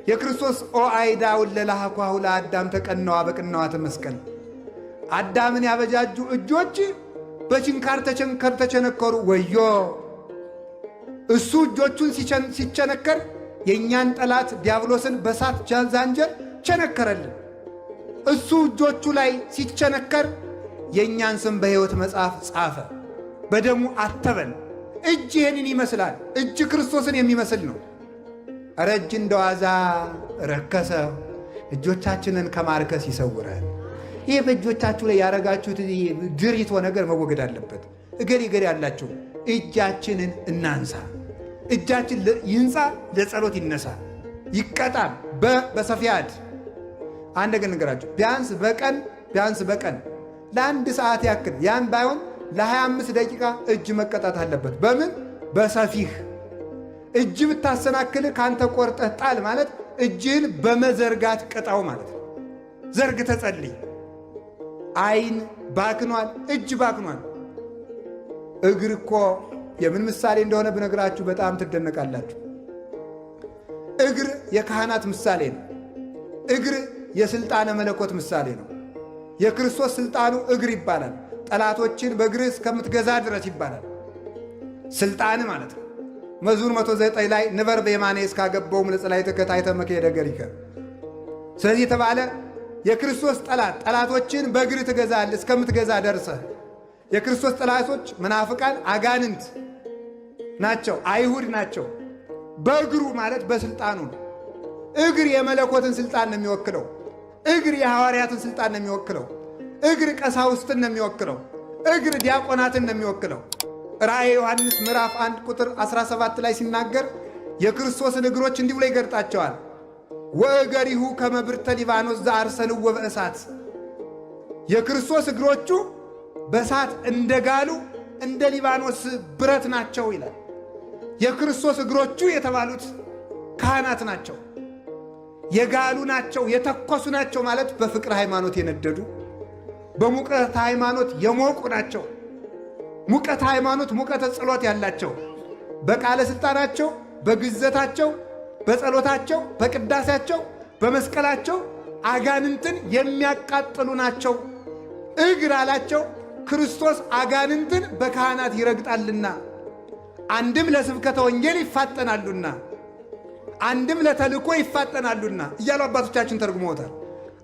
የክርስቶስ ኦአይዳ ወለላሃኳሁ ለአዳም ተቀነዋ በቅነዋተ መስቀል። አዳምን ያበጃጁ እጆች በችንካር ተቸነከሩ። ወዮ! እሱ እጆቹን ሲቸነከር የእኛን ጠላት ዲያብሎስን በሳት ዛንጀር ቸነከረልን። እሱ እጆቹ ላይ ሲቸነከር የእኛን ስም በሕይወት መጽሐፍ ጻፈ፣ በደሙ አተበን። እጅ ይህንን ይመስላል። እጅ ክርስቶስን የሚመስል ነው። እረ እጅ እንደ ዋዛ ረከሰ። እጆቻችንን ከማርከስ ይሰውረን። ይህ በእጆቻችሁ ላይ ያረጋችሁት ድሪቶ ነገር መወገድ አለበት። እገሌ ያላችሁ እጃችንን እናንሳ። እጃችን ይንጻ፣ ለጸሎት ይነሳ፣ ይቀጣም። በሰፊያድ አንድ ነገር ንገራችሁ። ቢያንስ በቀን ለአንድ ሰዓት ያክል ያን ባይሆን ለ25 ደቂቃ እጅ መቀጣት አለበት። በምን? በሰፊህ እጅ ብታሰናክልህ ካንተ ቆርጠህ ጣል ማለት እጅህን በመዘርጋት ቅጣው ማለት ነው። ዘርግተህ ጸልይ። ዓይን ባክኗል፣ እጅ ባክኗል። እግር እኮ የምን ምሳሌ እንደሆነ ብነግራችሁ በጣም ትደነቃላችሁ። እግር የካህናት ምሳሌ ነው። እግር የሥልጣነ መለኮት ምሳሌ ነው። የክርስቶስ ሥልጣኑ እግር ይባላል። ጠላቶችን በእግር እስከምትገዛ ድረስ ይባላል። ሥልጣን ማለት ነው። መዝሙር 109 ላይ ንበር በየማኔ እስካገባውም ለጸላይ ተከታይተ መከሄደ ገሪከ። ስለዚህ የተባለ የክርስቶስ ጠላቶችን በእግር ትገዛል እስከምትገዛ ደርሰህ። የክርስቶስ ጠላቶች መናፍቃን፣ አጋንንት ናቸው፣ አይሁድ ናቸው። በእግሩ ማለት በስልጣኑ ነው። እግር የመለኮትን ስልጣን ነው የሚወክለው። እግር የሐዋርያትን ስልጣን ነው የሚወክለው። እግር ቀሳውስትን ነው የሚወክለው። እግር ዲያቆናትን ነው የሚወክለው። ራእየ ዮሐንስ ምዕራፍ 1 ቁጥር 17 ላይ ሲናገር የክርስቶስን እግሮች እንዲህ ብሎ ይገልጣቸዋል። ወእገሪሁ ከመ ብርተ ሊባኖስ ዘአርሰንዎ በእሳት፣ የክርስቶስ እግሮቹ በእሳት እንደጋሉ እንደ ሊባኖስ ብረት ናቸው ይላል። የክርስቶስ እግሮቹ የተባሉት ካህናት ናቸው። የጋሉ ናቸው፣ የተኮሱ ናቸው ማለት በፍቅር ሃይማኖት የነደዱ በሙቀት ሃይማኖት የሞቁ ናቸው። ሙቀት ሃይማኖት፣ ሙቀተ ጸሎት ያላቸው በቃለ ሥልጣናቸው፣ በግዘታቸው፣ በጸሎታቸው፣ በቅዳሴያቸው፣ በመስቀላቸው አጋንንትን የሚያቃጥሉ ናቸው። እግር አላቸው ክርስቶስ አጋንንትን በካህናት ይረግጣልና፣ አንድም ለስብከተ ወንጌል ይፋጠናሉና፣ አንድም ለተልእኮ ይፋጠናሉና እያሉ አባቶቻችን ተርጉመውታል።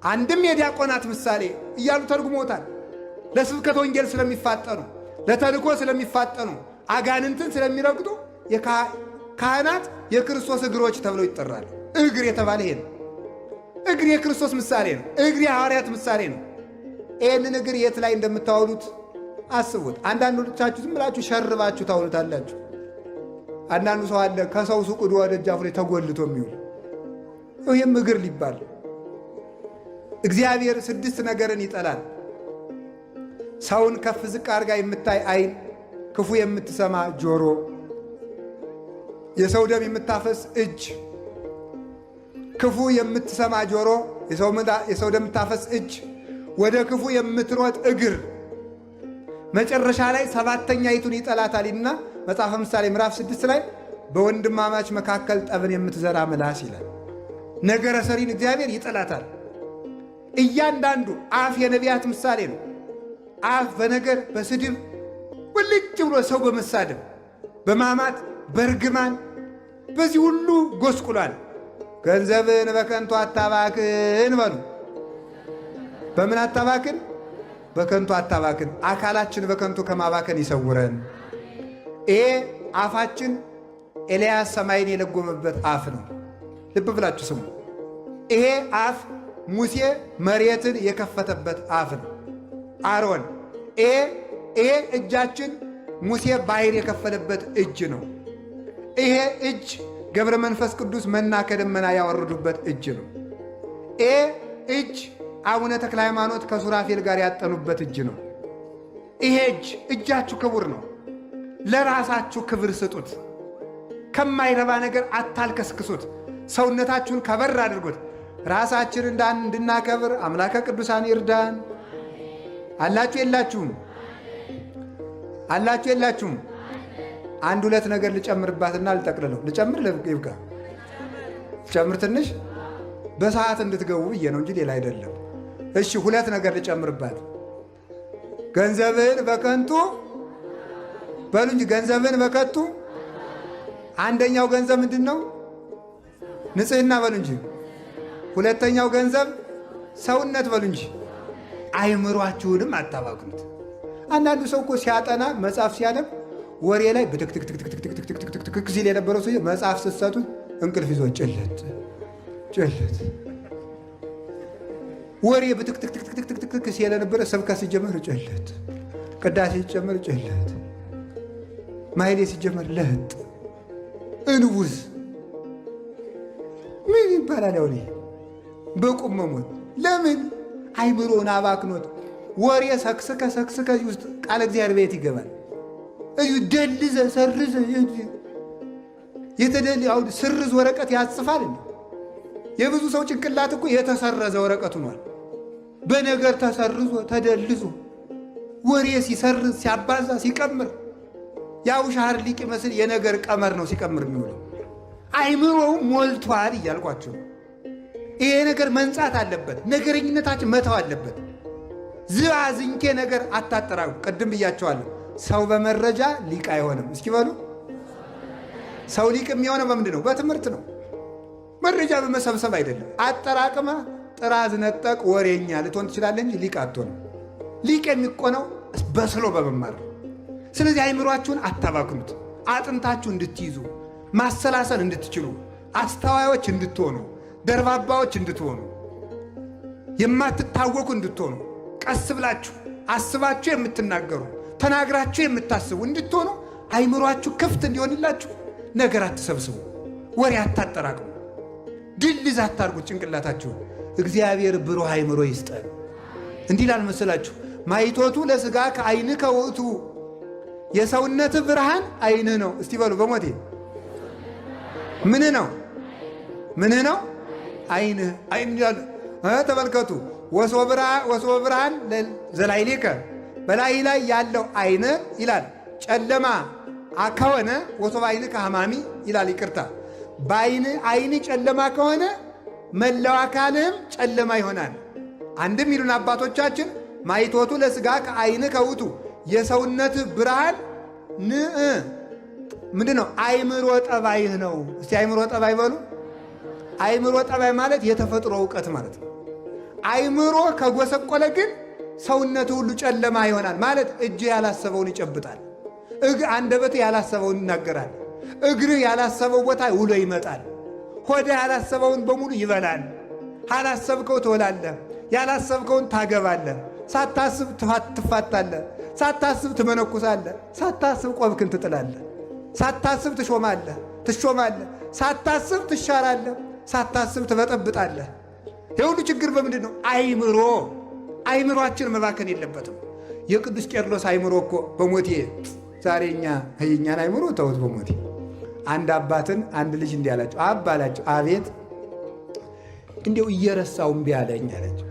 አንድም የዲያቆናት ምሳሌ እያሉ ተርጉመውታል። ለስብከተ ወንጌል ስለሚፋጠኑ፣ ለተልእኮ ስለሚፋጠኑ፣ አጋንንትን ስለሚረግጡ ካህናት የክርስቶስ እግሮች ተብለው ይጠራሉ። እግር የተባለ ይሄ ነው። እግር የክርስቶስ ምሳሌ ነው። እግር የሐዋርያት ምሳሌ ነው። ይህንን እግር የት ላይ እንደምታውሉት አስቡት። አንዳንዶቻችሁ ዝም ብላችሁ ሸርባችሁ ታውሉታላችሁ። አንዳንዱ ሰው አለ ከሰው ሱቅ ወደ ደጃፉ ላይ ተጎልቶ የሚውል ይህም እግር ሊባል። እግዚአብሔር 6 ነገርን ይጠላል። ሰውን ከፍ ዝቅ አድርጋ የምታይ ዓይን፣ ክፉ የምትሰማ ጆሮ፣ የሰው ደም የምታፈስ እጅ፣ ክፉ የምትሰማ ጆሮ፣ የሰው ደም የምታፈስ እጅ፣ ወደ ክፉ የምትሮጥ እግር፣ መጨረሻ ላይ 7ተኛይቱን ይጠላታልና መጽሐፈ ምሳሌ ምዕራፍ 6 ላይ በወንድማማች መካከል ጠብን የምትዘራ ምላስ ይላል። ነገረ ሰሪን እግዚአብሔር ይጠላታል። እያንዳንዱ አፍ የነቢያት ምሳሌ ነው። አፍ በነገር በስድብ ውልጭ ብሎ ሰው በመሳደብ በማማት በርግማን በዚህ ሁሉ ጎስቁሏል። ገንዘብን በከንቱ አታባክን በሉ። በምን አታባክን? በከንቱ አታባክን። አካላችን በከንቱ ከማባከን ይሰውረን። ይሄ አፋችን ኤልያስ ሰማይን የለጎመበት አፍ ነው። ልብ ብላችሁ ስሙ። ይሄ አፍ ሙሴ መሬትን የከፈተበት አፍ ነው። አሮን ይሄ እጃችን ሙሴ ባሕር የከፈለበት እጅ ነው። ይሄ እጅ ገብረ መንፈስ ቅዱስ መና ከደመና ያወረዱበት እጅ ነው። ይሄ እጅ አቡነ ተክለ ሃይማኖት ከሱራፌል ጋር ያጠኑበት እጅ ነው። ይሄ እጃችሁ ክቡር ነው። ለራሳችሁ ክብር ስጡት። ከማይረባ ነገር አታልከስክሱት። ሰውነታችሁን ከበር አድርጎት። ራሳችን እንድናከብር አምላከ ቅዱሳን ይርዳን። አላችሁ የላችሁም? አላችሁ የላችሁም? 1-2 ነገር ልጨምርባትና ልጠቅልለው። ልጨምር ይብቃ። ልጨምር ትንሽ በሰዓት እንድትገቡ ብዬ ነው እንጂ ሌላ አይደለም። እሺ 2 ነገር ልጨምርባት። ገንዘብን በከንቱ በሉ እንጂ ገንዘብን በከንቱ። አንደኛው ገንዘብ ምንድን ነው? ንጽህና በሉ እንጂ። ሁለተኛው ገንዘብ ሰውነት በሉ እንጂ። አይምሯችሁንም አታባክኑት። አንዳንዱ ሰው እኮ ሲያጠና መጽሐፍ ሲያነብ ወሬ ላይ ብትክትክትክትክትክትክ ሲል የነበረው ሰው መጽሐፍ ስትሰጡት እንቅልፍ ይዞ ጭለት ወሬ ብትክትክትክትክ ሲል የነበረ ስብከት ሲጀመር ጭለት፣ ቅዳሴ ሲጀመር ጭለት፣ ማይሌ ሲጀመር ለጥ እንውዝ ምን ይባላል? ያው በቁም መሞት። ለምን? አይምሮን አባክኖት። ወሬ ሰክስከ ውስጥ ቃለ እግዚአብሔር ቤት ይገባል። እዩ ደልዘ ሰርዘ አሁን ስርዝ ወረቀት ያጽፋል። የብዙ ሰው ጭንቅላት እኮ የተሰረዘ ወረቀት ሆኗል። በነገር ተሰርዞ ተደልዞ ወሬ ሲሰርዝ ሲያባዛ ሲቀምር ያው ሻር ሊቅ መስል የነገር ቀመር ነው ሲቀምር የሚውለው። አይምሮው ሞልቷል እያልኳቸው። ይሄ ነገር መንጻት አለበት። ነገረኝነታችን መተው አለበት። ዝባዝንኬ ነገር አታጠራቁ። ቅድም ብያቸዋለሁ። ሰው በመረጃ ሊቅ አይሆንም። እስኪ በሉ። ሰው ሊቅ የሚሆነው በምንድን ነው? በትምህርት ነው። መረጃ በመሰብሰብ አይደለም። አጠራቅመ ጥራዝ ነጠቅ ወሬኛ ልትሆን ትችላለህ እንጂ ሊቅ አትሆንም። ሊቅ የሚቆነው በስሎ በመማር ነው። ስለዚህ አይምሯችሁን አታባክኑት። አጥንታችሁ እንድትይዙ፣ ማሰላሰል እንድትችሉ፣ አስተዋዮች እንድትሆኑ፣ ደርባባዎች እንድትሆኑ፣ የማትታወቁ እንድትሆኑ፣ ቀስ ብላችሁ አስባችሁ የምትናገሩ፣ ተናግራችሁ የምታስቡ እንድትሆኑ፣ አይምሯችሁ ክፍት እንዲሆንላችሁ ነገር አትሰብስቡ፣ ወሬ አታጠራቅሙ፣ ድልዝ አታርጉት ጭንቅላታችሁን። እግዚአብሔር ብሩህ አይምሮ ይስጠን። እንዲህ ላል መሰላችሁ ማይቶቱ ለሥጋ ከዓይንከ ውእቱ፣ የሰውነት ብርሃን ዓይንህ ነው። እስቲ በሉ በሞቴ ምንህ ነው? ምንህ ነው? ዓይንህ። ዓይን ይላል። ተመልከቱ። ወሶበ ብርሃን ዘላዕሌከ፣ በላይ ላይ ያለው ዓይንህ ይላል ጨለማ ከሆነ ወሶበ ዓይንከ ሐማሚ ይላል። ይቅርታ፣ ዓይን ጨለማ ከሆነ መላው አካልህም ጨለማ ይሆናል። አንድም ይሉን አባቶቻችን ማይቶቱ ለሥጋ ከዓይንከ ውእቱ፣ የሰውነት ብርሃን ምንድን ነው? አይምሮ ጠባይህ ነው። እስቲ አይምሮ ጠባይ በሉ። አይምሮ ጠባይ ማለት የተፈጥሮ እውቀት ማለት ነው። አይምሮ ከጎሰቆለ ግን ሰውነት ሁሉ ጨለማ ይሆናል ማለት። እጅህ ያላሰበውን ይጨብጣል፣ አንደበትህ ያላሰበውን ይናገራል፣ እግርህ ያላሰበው ቦታ ውሎ ይመጣል፣ ሆድህ ያላሰበውን በሙሉ ይበላል። ያላሰብከው ትወላለህ፣ ያላሰብከውን ታገባለህ፣ ሳታስብ ትፋታለህ፣ ሳታስብ ትመነኩሳለህ፣ ሳታስብ ቆብክን ትጥላለህ፣ ሳታስብ ትሾማለህ፣ ሳታስብ ትሻራለህ፣ ሳታስብ ትበጠብጣለህ። የሁሉ ችግር በምንድን ነው? አይምሮ። አይምሮአችን መባከን የለበትም። የቅዱስ ቄርሎስ አይምሮ እኮ በሞቴ ዛሬ የእኛን አይምሮ ተውት። በሞቴ አንድ አባትን አንድ ልጅ እንዲህ አላቸው። አባ አላቸው፣ አቤት። እንዲው እየረሳው እምቢ አለኝ አላቸው።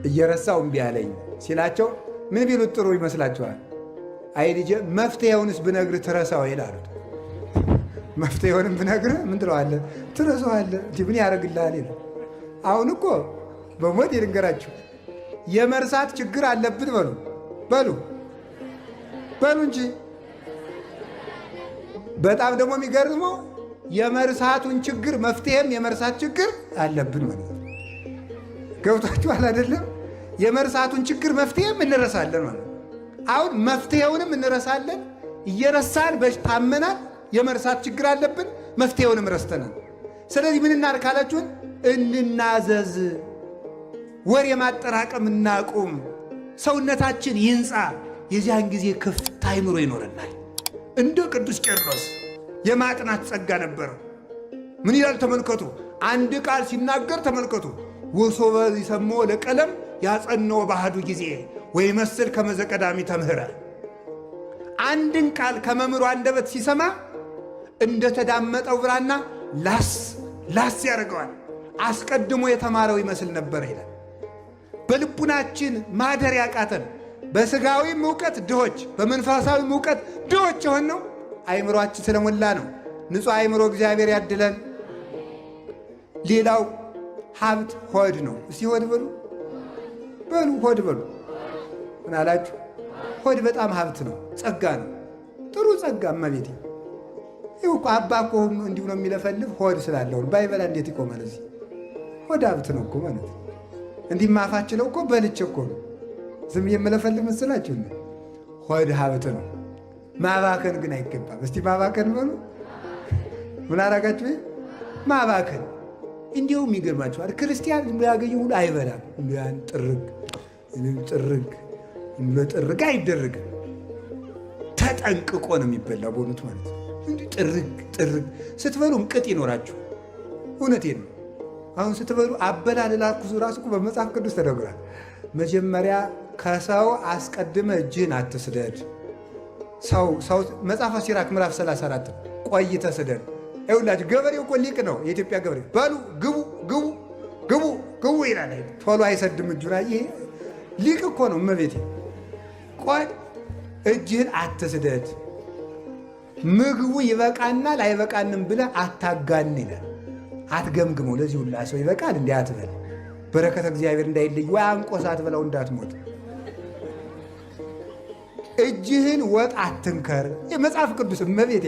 እየረሳው እምቢ አለኝ ሲላቸው ምን ቢሉት ጥሩ ይመስላችኋል? አይ ልጄ መፍትሄውንስ ብነግርህ ትረሳው ይላሉት። መፍትሄውንም ብነግርህ ምን ትለዋለህ? ትረሳዋለህ። ምን ያደርግልሃል ይላል። አሁን እኮ በሞት ልንገራችሁ የመርሳት ችግር አለብን በሉ እንጂ። በጣም ደግሞ የሚገርመው የመርሳቱን ችግር መፍትሄም የመርሳት ችግር አለብን ማለት ነው። ገብቷችኋል አይደለም? የመርሳቱን ችግር መፍትሄም እንረሳለን ማለት ነው። አሁን መፍትሄውንም እንረሳለን። እየረሳን ታመናል። የመርሳት ችግር አለብን፣ መፍትሄውንም ረስተናል። ስለዚህ ምን እናድርግ ካላችሁን፣ እንናዘዝ፣ ወሬ ማጠራቀም እናቁም፣ ሰውነታችን ይንጻ። የዚያን ጊዜ ክፍት አይምሮ ይኖረናል። እንደ ቅዱስ ቄርሎስ የማጥናት ጸጋ ነበረው። ምን ይላል ተመልከቱ። አንድ ቃል ሲናገር ተመልከቱ። ወሶበ ይሰምዖ ለቀለም ያጸንዖ ባህዱ ጊዜ ወይመስል ከመ ዘቀዳሚ ተምህረ። አንድን ቃል ከመምህሩ አንደበት ሲሰማ እንደተዳመጠው ብራና ላስ ያደርገዋል። አስቀድሞ የተማረው ይመስል ነበር ይላል። በልቡናችን ማደር ያቃተን በሥጋዊም ዕውቀት ድሆች፣ በመንፈሳዊም ዕውቀት ድሆች የሆነው አይምሮአችን ስለሞላ ነው። ንጹሕ አይምሮ እግዚአብሔር ያድለን። ሌላው ሀብት ሆድ ነው። እስቲ ሆድ በሉ ሆድ በሉ። ምን አላችሁ? ሆድ በጣም ሀብት ነው፣ ጸጋ ነው፣ ጥሩ ጸጋ። እመቤቴ ይኸው እኮ አባ እኮ እንዲሁ ነው የሚለፈልፍ ሆድ ስላለው ባይበላ እንዴት ይቆማል? እዚህ ሆድ ሀብት ነው እኮ ማለት ነው። እንዲህ ማፋችለው እኮ በልቼ እኮ ነው ዝም የምለፈልፍ መስላችሁ? ሆድ ሀብት ነው። ማባከን ግን አይገባም። እስቲ ማባከን በሉ። ምን አደረጋችሁ? ማባከን እንዲሁም ይገርማችኋል። ክርስቲያን ያገኘ ሁሉ አይበላም። ያን ጥርግ አይደረግም። ተጠንቅቆ ነው የሚበላው በእውነቱ ማለት ነው። እንዲህ ጥርግ ስትበሉም ቅጥ ይኖራችሁ። እውነቴን ነው። አሁን ስትበሉ አበላል ላኩሱ ራሱ እኮ በመጽሐፍ ቅዱስ ተነግሯል። መጀመሪያ ከሰው አስቀድመ እጅህን አትስደድ። ሰው መጽሐፈ ሲራክ ምዕራፍ 34 ቆይተህ ስደድ። ይኸውላችሁ ገበሬው እኮ ሊቅ ነው። የኢትዮጵያ ገበሬ በሉ ግቡ ይላል። ቶሎ አይሰድም እጁን። ይሄ ሊቅ እኮ ነው። እመቤቴ ቆይ እጅህን አትስደድ፣ ምግቡ ይበቃናል አይበቃንም ብለህ አታጋን ይላል። አትገምግመው። ለዚህ ሁላ ሰው ይበቃል እንዲህ አትበል። በረከተ እግዚአብሔር እንዳይለይ ወይ አንቆሳት ብለው እንዳትሞት። እጅህን ወጥ አትንከር። የመጽሐፍ ቅዱስ እመቤቴ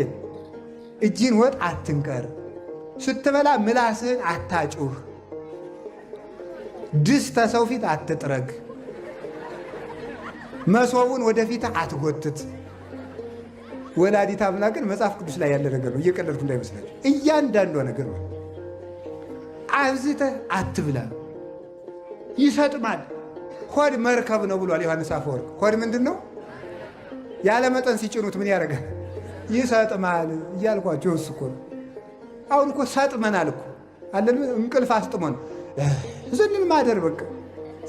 እጅህን ወጥ አትንከር። ስትበላ ምላስህን አታጩህ። ድስት ተሰው ፊት አትጥረግ። መሶቡን ወደፊት አትጎትት። ወላዲተ አምላክን መጽሐፍ ቅዱስ ላይ ያለ ነገር ነው። እየቀለድኩ እንዳይመስላችሁ። እያንዳንዷ ነገር ነው። አብዝተህ አትብላ ይሰጥማል። ሆድ መርከብ ነው ብሏል ዮሐንስ አፈወርቅ። ሆድ ምንድን ነው? ያለ መጠን ሲጭኑት ምን ያደርጋል? ይሰጥማል እያልኳቸው እሱ እኮ ነው። አሁን እኮ ሰጥመናል እኮ አለን። እንቅልፍ አስጥሞን ዝንን ማደር በቃ።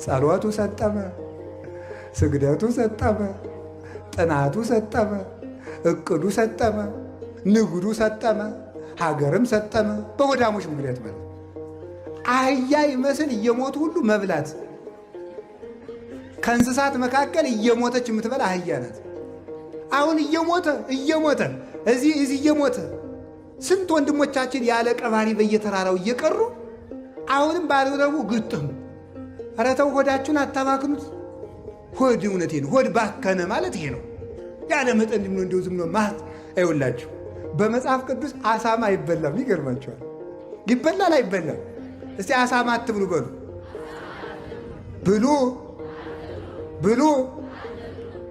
ጸሎቱ ሰጠመ፣ ስግደቱ ሰጠመ፣ ጥናቱ ሰጠመ፣ እቅዱ ሰጠመ፣ ንግዱ ሰጠመ፣ ሀገርም ሰጠመ። በሆዳሞች ምክንያት ማለት አህያ ይመስል እየሞቱ ሁሉ መብላት። ከእንስሳት መካከል እየሞተች የምትበላ አህያ ናት። አሁን እየሞተ እዚህ እየሞተ ስንት ወንድሞቻችን ያለ ቀባሪ በየተራራው እየቀሩ አሁንም ባልረቡ ግጥም። ኧረ ተው ሆዳችሁን አታባክኑት። ሆድ እውነቴን ሆድ ባከነ ማለት ይሄ ነው። ያለ መጠን ዝም ብሎ እንደው ዝም ብሎ ማለት አይውላችሁ። በመጽሐፍ ቅዱስ አሳማ አይበላም። ይገርማችኋል። ይበላል አይበላም? እስቲ አሳማ አትብሉ በሉ። ብሉ ብሉ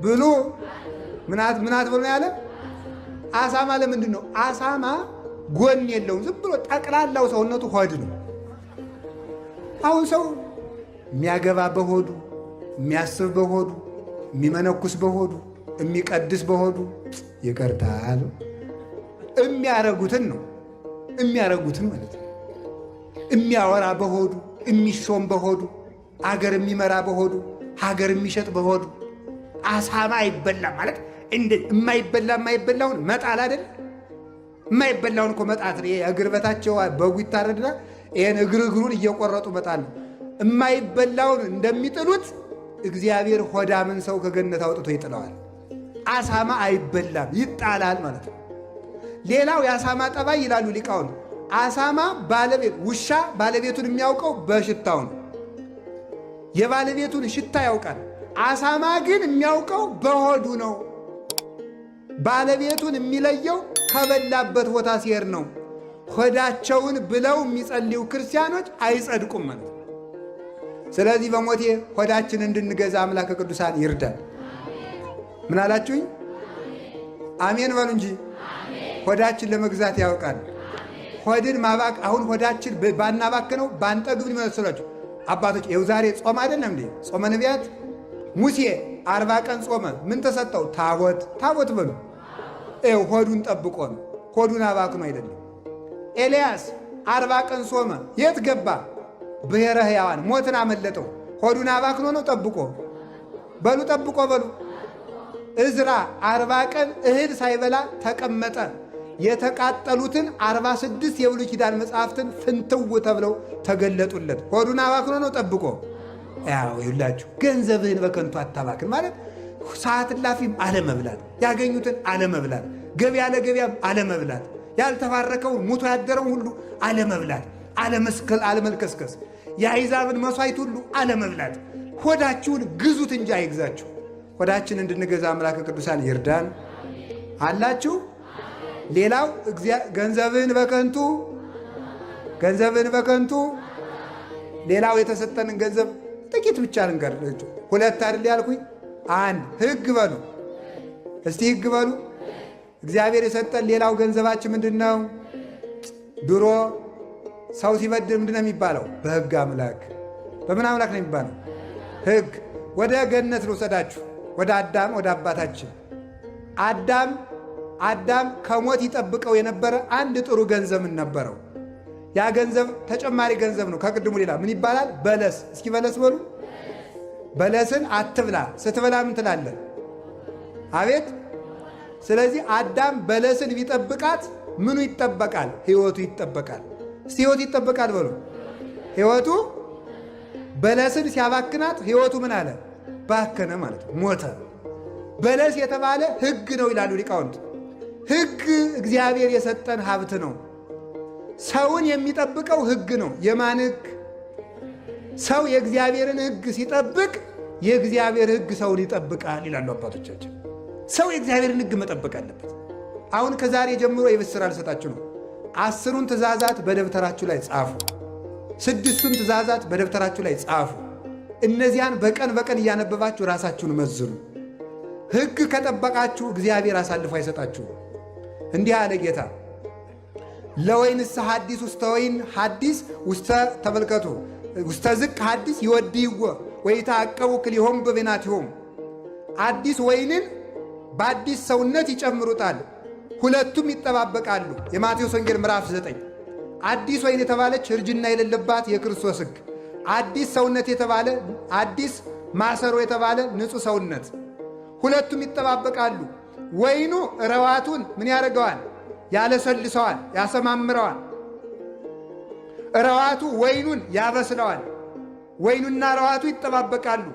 ብሉ ምናት ብሎ ያለ አሳማ ለምንድን ነው? አሳማ ጎን የለውም። ዝም ብሎ ጠቅላላው ሰውነቱ ሆድ ነው። አሁን ሰው የሚያገባ በሆዱ፣ የሚያስብ በሆዱ፣ የሚመነኩስ በሆዱ፣ የሚቀድስ በሆዱ ይቀርታል። የሚያረጉትን ነው የሚያረጉትን ማለት ነው። የሚያወራ በሆዱ፣ የሚሾም በሆዱ፣ አገር የሚመራ በሆዱ፣ ሀገር የሚሸጥ በሆዱ። አሳማ አይበላም ማለት የማይበላውን መጣል አይደል? የማይበላውን እኮ መጣት ነው። እግር በታቸው በጉ ይታረድና ይህን እግሩን እየቆረጡ መጣል ነው። የማይበላውን እንደሚጥሉት እግዚአብሔር ሆዳምን ሰው ከገነት አውጥቶ ይጥለዋል። አሳማ አይበላም፣ ይጣላል ማለት ነው። ሌላው የአሳማ ጠባይ ይላሉ ሊቃውን፣ አሳማ ውሻ ባለቤቱን የሚያውቀው በሽታው ነው። የባለቤቱን ሽታ ያውቃል። አሳማ ግን የሚያውቀው በሆዱ ነው። ባለቤቱን የሚለየው ከበላበት ቦታ ሲሄድ ነው። ሆዳቸውን ብለው የሚጸልዩ ክርስቲያኖች አይጸድቁም ማለት ነው። ስለዚህ በሞቴ ሆዳችን እንድንገዛ አምላከ ቅዱሳን ይርዳል። ምን አላችሁኝ? አሜን በሉ እንጂ። ሆዳችን ለመግዛት ያውቃል። ሆድን አሁን ሆዳችን ባናባክነው ባንጠግብ ይመስላችሁ አባቶች። ይኸው ዛሬ ጾም አይደለም እንዴ? ጾመ ነቢያት ሙሴ 40 ቀን ጾመ። ምን ተሰጠው? ታቦት በሉ። ይኸው ሆዱን ጠብቆ ነው። ሆዱን አባክኖ አይደለም። ኤልያስ 40 ቀን ጾመ። የት ገባ? ብሔረ ሕያዋን ሞትን አመለጠው። ሆዱን አባክኖ ነው? ጠብቆ በሉ። እዝራ 40 ቀን እህል ሳይበላ ተቀመጠ። የተቃጠሉትን 46 የብሉይ ኪዳን መጽሐፍትን ፍንትው ተብለው ተገለጡለት። ሆዱን አባክኖ ነው? ጠብቆ። ያው ይላችሁ ገንዘብህን በከንቱ አታባክን ማለት ሰዓት እላፊም አለመብላት፣ ያገኙትን አለመብላት፣ ገበያ ለገበያም አለመብላት፣ ያልተባረከውን ሙቶ ያደረውን ሁሉ አለመብላት፣ አለመልከስከስ፣ የአሕዛብን መሥዋዕት ሁሉ አለመብላት። ሆዳችሁን ግዙት እንጂ አይግዛችሁ። ሆዳችን እንድንገዛ አምላከ ቅዱሳን ይርዳን። አላችሁ። ሌላው ገንዘብህን በከንቱ ሌላው የተሰጠንን ገንዘብ ጥቂት ብቻ ልንገር። 2 አይደል ያልኩኝ? 1 ሕግ በሉ እስቲ ሕግ በሉ። እግዚአብሔር የሰጠን ሌላው ገንዘባችን ምንድን ነው? ድሮ ሰው ሲበድል ምንድን ነው የሚባለው? በሕግ አምላክ። በምን አምላክ ነው የሚባለው? ሕግ። ወደ ገነት ልውሰዳችሁ፣ ወደ አዳም፣ ወደ አባታችን አዳም ከሞት ይጠብቀው የነበረ አንድ ጥሩ ገንዘብ ነበረው። ያ ገንዘብ ተጨማሪ ገንዘብ ነው ከቅድሙ ሌላ። ምን ይባላል? በለስ። እስኪ በለስ በሉ። በለስን አትብላ። ስትበላ ምን ትላለህ? አቤት። ስለዚህ አዳም በለስን ቢጠብቃት ምኑ ይጠበቃል? ሕይወቱ ይጠበቃል። እስቲ ሕይወቱ ይጠበቃል በሉ። ሕይወቱ በለስን ሲያባክናት ሕይወቱ ምን አለ? ባከነ ማለት ነው፣ ሞተ። በለስ የተባለ ሕግ ነው ይላሉ ሊቃውንት። ሕግ እግዚአብሔር የሰጠን ሀብት ነው። ሰውን የሚጠብቀው ሕግ ነው። የማን ሕግ? ሰው የእግዚአብሔርን ሕግ ሲጠብቅ የእግዚአብሔር ሕግ ሰውን ይጠብቃል ይላሉ አባቶቻችን። ሰው የእግዚአብሔርን ሕግ መጠበቅ አለበት። አሁን ከዛሬ ጀምሮ የቤት ሥራ ልሰጣችሁ ነው። 10ሩን ትእዛዛት በደብተራችሁ ላይ ጻፉ። 6ቱን ትእዛዛት በደብተራችሁ ላይ ጻፉ። እነዚያን በቀን እያነበባችሁ ራሳችሁን መዝኑ። ሕግ ከጠበቃችሁ እግዚአብሔር አሳልፎ አይሰጣችሁም። እንዲህ አለ ጌታ ለወይንስ ሐዲስ ውስተ ወይን ሐዲስ ውስተ ተመልከቱ ውስተ ዝቅ ሐዲስ ይወድይዎ ወይተዐቀቡ ክልኤሆሙ በቤናቲሆሙ። አዲስ ወይንን በአዲስ ሰውነት ይጨምሩታል፣ ሁለቱም ይጠባበቃሉ። የማቴዎስ ወንጌል ምዕራፍ 9 አዲስ ወይን የተባለች እርጅና የሌለባት የክርስቶስ ሕግ፣ አዲስ ሰውነት የተባለ አዲስ ማሰሮ የተባለ ንጹሕ ሰውነት፣ ሁለቱም ይጠባበቃሉ። ወይኑ ረዋቱን ምን ያደርገዋል? ያለሰልሰዋል፣ ያሰማምረዋል። ረዋቱ ወይኑን ያበስለዋል። ወይኑና ረዋቱ ይጠባበቃሉ።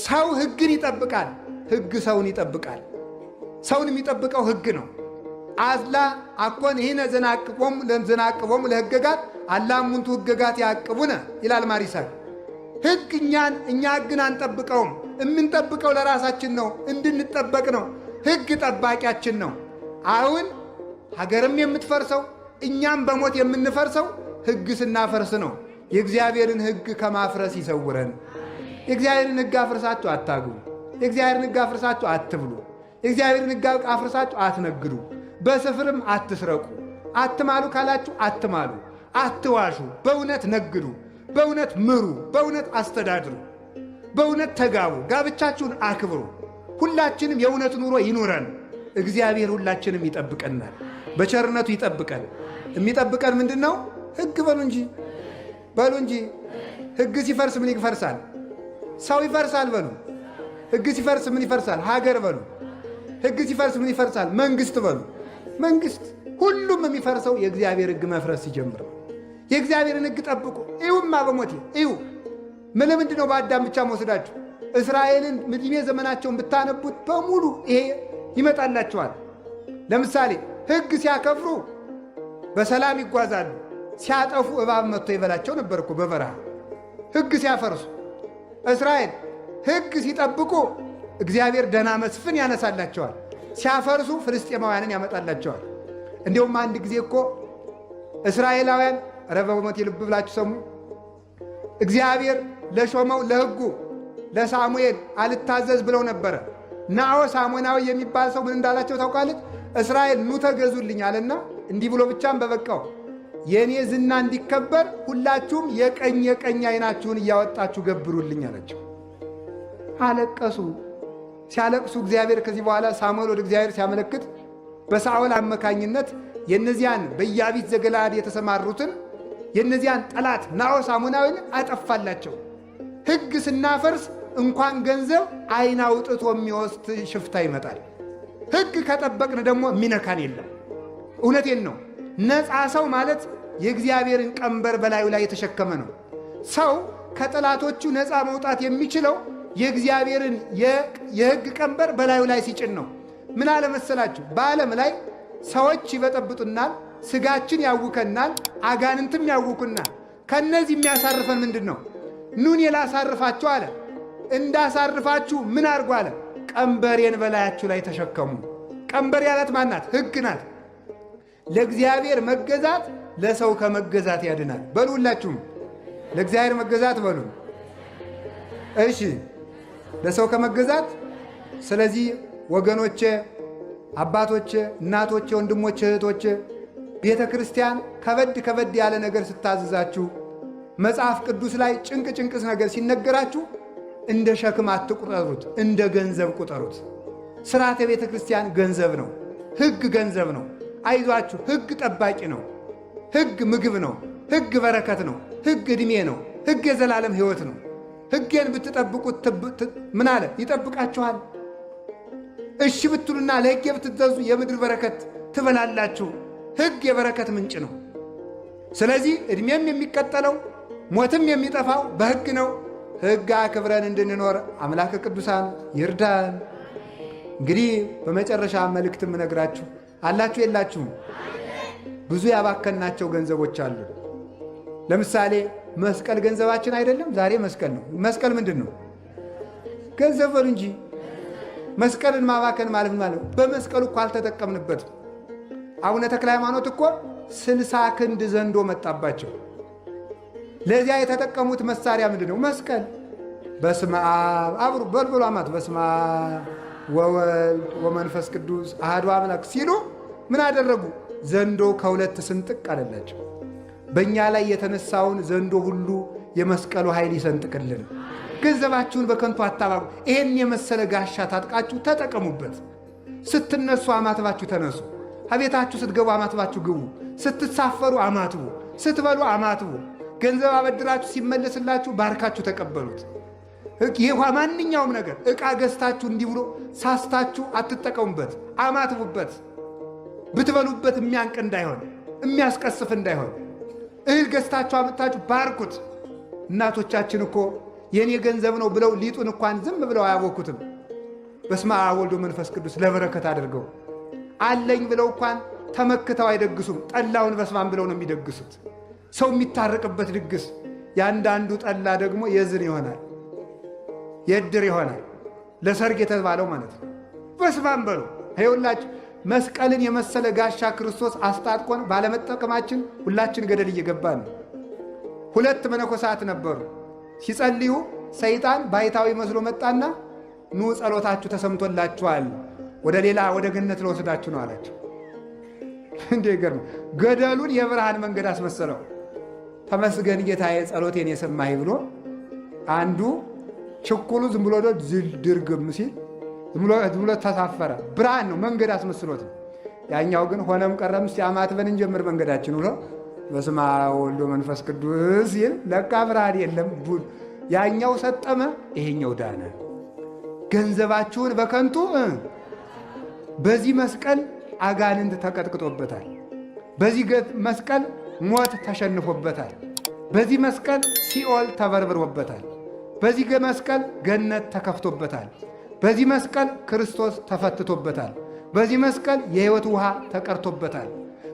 ሰው ሕግን ይጠብቃል፣ ሕግ ሰውን ይጠብቃል። ሰውን የሚጠብቀው ሕግ ነው። አዝላ አኮን ይህነ ዘናቅቦሙ ለሕገጋት አላ እሙንቱ ሕገጋት ያዕቅቡነ ይላል ማሪሳይ። ሕግ እኛ ሕግን አንጠብቀውም። የምንጠብቀው ለራሳችን ነው፣ እንድንጠበቅ ነው። ሕግ ጠባቂያችን ነው። አሁን ሀገርም የምትፈርሰው እኛም በሞት የምንፈርሰው ሕግ ስናፈርስ ነው። የእግዚአብሔርን ሕግ ከማፍረስ ይሰውረን። የእግዚአብሔርን ሕግ አፍርሳችሁ አታግቡ። የእግዚአብሔርን ሕግ አፍርሳችሁ አትብሉ። የእግዚአብሔርን ሕግ አፍርሳችሁ አትነግዱ። በስፍርም አትስረቁ። አትማሉ ካላችሁ አትማሉ። አትዋሹ። በእውነት ነግዱ። በእውነት ምሩ። በእውነት አስተዳድሩ። በእውነት ተጋቡ። ጋብቻችሁን አክብሩ። ሁላችንም የእውነት ኑሮ ይኑረን። እግዚአብሔር ሁላችንም ይጠብቀናል። በቸርነቱ ይጠብቀን። የሚጠብቀን ምንድን ነው? ሕግ በሉ እንጂ ሕግ ሲፈርስ ምን ይፈርሳል? ሰው ይፈርሳል በሉ። ሕግ ሲፈርስ ምን ይፈርሳል? ሀገር በሉ። ሕግ ሲፈርስ ምን ይፈርሳል? መንግስት በሉ። መንግስት ሁሉም የሚፈርሰው የእግዚአብሔር ሕግ መፍረስ ሲጀምር። የእግዚአብሔርን ሕግ ጠብቁ። እዩማ በሞቴ እዩ። ምንድን ነው በአዳም ብቻ መወስዳችሁ? እስራኤልን ዕድሜ ዘመናቸውን ብታነቡት በሙሉ ይሄ ይመጣላቸዋል። ለምሳሌ ሕግ ሲያከብሩ በሰላም ይጓዛሉ። ሲያጠፉ እባብ መጥቶ ይበላቸው ነበር እኮ በበረሃ። ሕግ ሲያፈርሱ እስራኤል ሕግ ሲጠብቁ እግዚአብሔር ደህና መስፍን ያነሳላቸዋል። ሲያፈርሱ ፍልስጤማውያንን ያመጣላቸዋል። እንዲሁም አንድ ጊዜ እኮ እስራኤላውያን ረበሞት ልብ ብላችሁ ሰሙ። እግዚአብሔር ለሾመው ለሕጉ ለሳሙኤል አልታዘዝ ብለው ነበረ። ናዖ ሳሙናዊ የሚባል ሰው ምን እንዳላቸው ታውቃለች? እስራኤል ኑ ተገዙልኝ አለና እንዲህ ብሎ ብቻም በበቃው የእኔ ዝና እንዲከበር ሁላችሁም የቀኝ ዓይናችሁን እያወጣችሁ ገብሩልኝ አላቸው። አለቀሱ። ሲያለቅሱ እግዚአብሔር ከዚህ በኋላ ሳሙኤል ወደ እግዚአብሔር ሲያመለክት በሳኦል አመካኝነት የእነዚያን በኢያቢስ ዘገለዓድ የተሰማሩትን የእነዚያን ጠላት ናዖ ሳሙናዊን አጠፋላቸው። ሕግ ስናፈርስ እንኳን ገንዘብ ዓይን አውጥቶ የሚወስድ ሽፍታ ይመጣል። ሕግ ከጠበቅን ደግሞ የሚነካን የለም። እውነቴን ነው። ነፃ ሰው ማለት የእግዚአብሔርን ቀንበር በላዩ ላይ የተሸከመ ነው። ሰው ከጠላቶቹ ነፃ መውጣት የሚችለው የእግዚአብሔርን የሕግ ቀንበር በላዩ ላይ ሲጭን ነው። ምን አለ መሰላችሁ? በዓለም ላይ ሰዎች ይበጠብጡናል፣ ስጋችን ያውከናል፣ አጋንንትም ያውኩናል። ከነዚህ የሚያሳርፈን ምንድን ነው? ኑን ላሳርፋችሁ አለ። እንዳሳርፋችሁ ምን አድርጉ አለ? ቀንበሬን በላያችሁ ላይ ተሸከሙ። ቀንበር ያላት ማናት? ሕግ ናት። ለእግዚአብሔር መገዛት ለሰው ከመገዛት ያድናል። በሉ ሁላችሁም ለእግዚአብሔር መገዛት በሉ። እሺ፣ ለሰው ከመገዛት። ስለዚህ ወገኖቼ፣ አባቶቼ፣ እናቶቼ፣ ወንድሞቼ፣ እህቶቼ ቤተ ክርስቲያን ከበድ ያለ ነገር ስታዝዛችሁ መጽሐፍ ቅዱስ ላይ ጭንቅ ነገር ሲነገራችሁ እንደ ሸክም አትቁጠሩት፣ እንደ ገንዘብ ቁጠሩት። ሥርዓተ ቤተ ክርስቲያን ገንዘብ ነው። ሕግ ገንዘብ ነው። አይዟችሁ፣ ሕግ ጠባቂ ነው። ሕግ ምግብ ነው። ሕግ በረከት ነው። ሕግ ዕድሜ ነው። ሕግ የዘላለም ሕይወት ነው። ሕጌን ብትጠብቁት ምን አለ? ይጠብቃችኋል። እሺ ብትሉና ለሕጌ ብትገዙ የምድር በረከት ትበላላችሁ። ሕግ የበረከት ምንጭ ነው። ስለዚህ ዕድሜም የሚቀጠለው ሞትም የሚጠፋው በሕግ ነው። ሕግ አክብረን እንድንኖር አምላከ ቅዱሳን ይርዳን። እንግዲህ በመጨረሻ መልእክት የምነግራችሁ አላችሁ የላችሁም? ብዙ ያባከናቸው ገንዘቦች አሉ። ለምሳሌ መስቀል ገንዘባችን አይደለም? ዛሬ መስቀል ነው። መስቀል ምንድን ነው? ገንዘብ በሉ እንጂ። መስቀልን ማባከን ማለት ማለት በመስቀሉ እኮ አልተጠቀምንበትም። አቡነ ተክለ ሃይማኖት እኮ 60 ክንድ ዘንዶ መጣባቸው። ለዚያ የተጠቀሙት መሳሪያ ምንድን ነው? መስቀል። በስመ አብ አብሩ በልበሉ አማት በስመ አብ ወወልድ ወመንፈስ ቅዱስ አሐዱ አምላክ ሲሉ ምን አደረጉ? ዘንዶ ከሁለት ስንጥቅ አለላቸው። በእኛ ላይ የተነሳውን ዘንዶ ሁሉ የመስቀሉ ኃይል ይሰንጥቅልን። ገንዘባችሁን በከንቱ አታባቡ። ይሄን የመሰለ ጋሻ ታጥቃችሁ ተጠቀሙበት። ስትነሱ አማትባችሁ ተነሱ። አቤታችሁ ስትገቡ አማትባችሁ ግቡ። ስትሳፈሩ አማትቡ፣ ስትበሉ አማትቡ። ገንዘብ አበድራችሁ ሲመለስላችሁ ባርካችሁ ተቀበሉት። ይህ ማንኛውም ነገር ዕቃ ገዝታችሁ እንዲህ ብሎ ሳስታችሁ አትጠቀሙበት፣ አማትቡበት። ብትበሉበት የሚያንቅ እንዳይሆን፣ የሚያስቀስፍ እንዳይሆን። እህል ገዝታችሁ አምጥታችሁ ባርኩት። እናቶቻችን እኮ የኔ ገንዘብ ነው ብለው ሊጡን እንኳን ዝም ብለው አያወኩትም። በስመ አብ ወወልድ ወመንፈስ ቅዱስ ለበረከት አድርገው አለኝ ብለው እንኳን ተመክተው አይደግሱም። ጠላውን በስማም ብለው ነው የሚደግሱት። ሰው የሚታረቅበት ድግስ። ያንዳንዱ ጠላ ደግሞ የዝን ይሆናል፣ የእድር ይሆናል፣ ለሰርግ የተባለው ማለት ነው። በስማም በሉ። ይኸውላችሁ መስቀልን የመሰለ ጋሻ ክርስቶስ አስታጥቆን ባለመጠቀማችን ሁላችን ገደል እየገባን ነው። ሁለት መነኮሳት ነበሩ። ሲጸልዩ ሰይጣን ባይታዊ መስሎ መጣና ኑ ጸሎታችሁ ተሰምቶላችኋል፣ ወደ ሌላ ወደ ገነት ለወስዳችሁ ነው አላቸው። እንዴ ገርም! ገደሉን የብርሃን መንገድ አስመሰለው። ተመስገን ጌታዬ ጸሎቴን የሰማህ ብሎ አንዱ ችኩሉ ዝም ብሎ ድርግም ሲል ዝም ብሎ ተሳፈረ። ብርሃን ነው መንገድ አስመስሎት። ያኛው ግን ሆነም ቀረም ሲያማትበን እንጀምር መንገዳችን ብሎ በስመ አብ ወወልድ ወመንፈስ ቅዱስ ሲል ለካ ብርሃን የለም። ያኛው ሰጠመ፣ ይሄኛው ዳነ። ገንዘባችሁን በከንቱ በዚህ መስቀል አጋንንት ተቀጥቅጦበታል። በዚህ መስቀል ሞት ተሸንፎበታል። በዚህ መስቀል ሲኦል ተበርብሮበታል። በዚህ መስቀል ገነት ተከፍቶበታል። በዚህ መስቀል ክርስቶስ ተፈትቶበታል። በዚህ መስቀል የሕይወት ውሃ ተቀርቶበታል።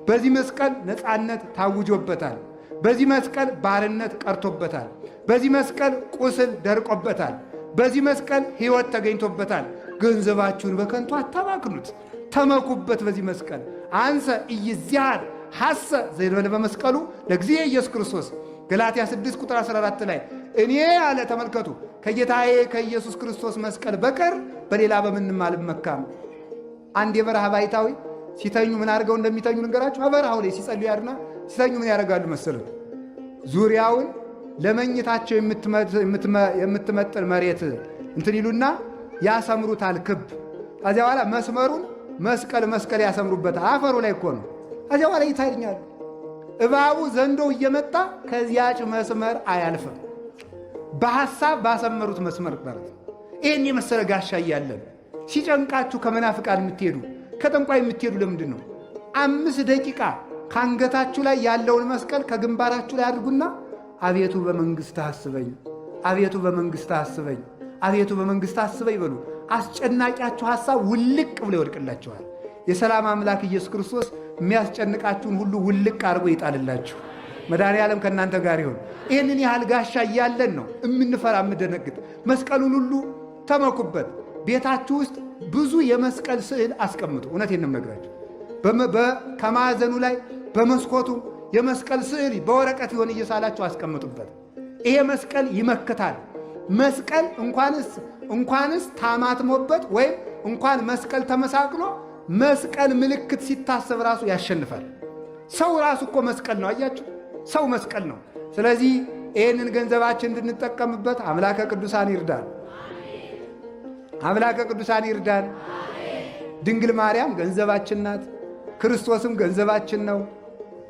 በዚህ መስቀል ነፃነት ታውጆበታል። በዚህ መስቀል ባርነት ቀርቶበታል። በዚህ መስቀል ቁስል ደርቆበታል። በዚህ መስቀል ሕይወት ተገኝቶበታል። ገንዘባችሁን በከንቱ አታባክኑት፣ ተመኩበት። በዚህ መስቀል አንሰ ኢይዝያር ሐሰ ዘይንበለ በመስቀሉ ለእግዚእ ኢየሱስ ክርስቶስ ገላትያ 6 ቁጥር 14 ላይ እኔ አለ ተመልከቱ፣ ከጌታዬ ከኢየሱስ ክርስቶስ መስቀል በቀር በሌላ በምንም አልመካም። አንድ የበረሃ ባይታዊ ሲተኙ ምን አድርገው እንደሚተኙ ልንገራችሁ። በበረሃው ላይ ሲጸልዩ ያድና ሲተኙ ምን ያደርጋሉ መሰሉት? ዙሪያውን ለመኝታቸው የምትመጥን መሬት እንትን ይሉና ያሰምሩታል ክብ። ከዚያ በኋላ መስመሩን መስቀል ያሰምሩበታል። አፈሩ ላይ እኮ ነው። ከዚያ በኋላ ይታኛሉ። እባቡ ዘንዶው እየመጣ ከዚያች መስመር አያልፍም። በሐሳብ ባሰመሩት መስመር ማለት ነው። ይህን የመሰለ ጋሻ እያለን ሲጨንቃችሁ ከመናፍቃን የምትሄዱ ከጠንቋይ የምትሄዱ ለምንድን ነው? 5 ደቂቃ ከአንገታችሁ ላይ ያለውን መስቀል ከግንባራችሁ ላይ አድርጉና አቤቱ በመንግሥትህ አስበኝ፣ አቤቱ በመንግሥትህ አስበኝ፣ አቤቱ በመንግሥትህ አስበኝ በሉ። አስጨናቂያችሁ ሐሳብ ውልቅ ብሎ ይወድቅላችኋል። የሰላም አምላክ ኢየሱስ ክርስቶስ የሚያስጨንቃችሁን ሁሉ ውልቅ አድርጎ ይጣልላችሁ። መድኃኔዓለም ከእናንተ ጋር ይሁን። ይህንን ያህል ጋሻ እያለን ነው የምንፈራ የምደነግጥ። መስቀሉን ሁሉ ተመኩበት። ቤታችሁ ውስጥ ብዙ የመስቀል ስዕል አስቀምጡ። እውነቴን ነው የምነግራችሁ። ከማዕዘኑ ላይ በመስኮቱ የመስቀል ስዕል በወረቀት ይሆን እየሳላችሁ አስቀምጡበት። ይሄ መስቀል ይመክታል። መስቀል እንኳንስ ታማትሞበት ወይም እንኳን መስቀል ተመሳቅሎ መስቀል ምልክት ሲታሰብ ራሱ ያሸንፋል። ሰው ራሱ እኮ መስቀል ነው። አያችሁ፣ ሰው መስቀል ነው። ስለዚህ ይህንን ገንዘባችን እንድንጠቀምበት አምላከ ቅዱሳን ይርዳን። አምላከ ቅዱሳን ይርዳን። ድንግል ማርያም ገንዘባችን ናት። ክርስቶስም ገንዘባችን ነው።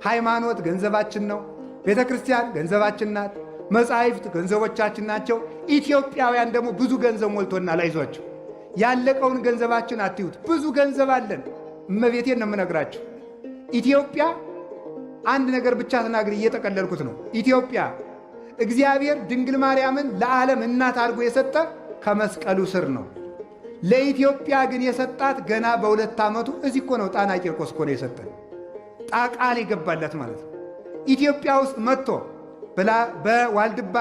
ሃይማኖት ገንዘባችን ነው። ቤተ ክርስቲያን ገንዘባችን ናት። መጻሕፍት ገንዘቦቻችን ናቸው። ኢትዮጵያውያን ደግሞ ብዙ ገንዘብ ሞልቶናል። አይዟችሁ፣ ያለቀውን ገንዘባችን አትዩት። ብዙ ገንዘብ አለን። እመቤቴን ነው የምነግራችሁ። ኢትዮጵያ አንድ ነገር ብቻ ተናግሬ እየጠቀለልኩት ነው። ኢትዮጵያ እግዚአብሔር ድንግል ማርያምን ለዓለም እናት አድርጎ የሰጠ ከመስቀሉ ስር ነው። ለኢትዮጵያ ግን የሰጣት ገና በ2 ዓመቱ እዚህ እኮ ነው። ጣና ቂርቆስ እኮ ነው የሰጠን። ቃል የገባላት ማለት ነው። ኢትዮጵያ ውስጥ መጥቶ በዋልድባ፣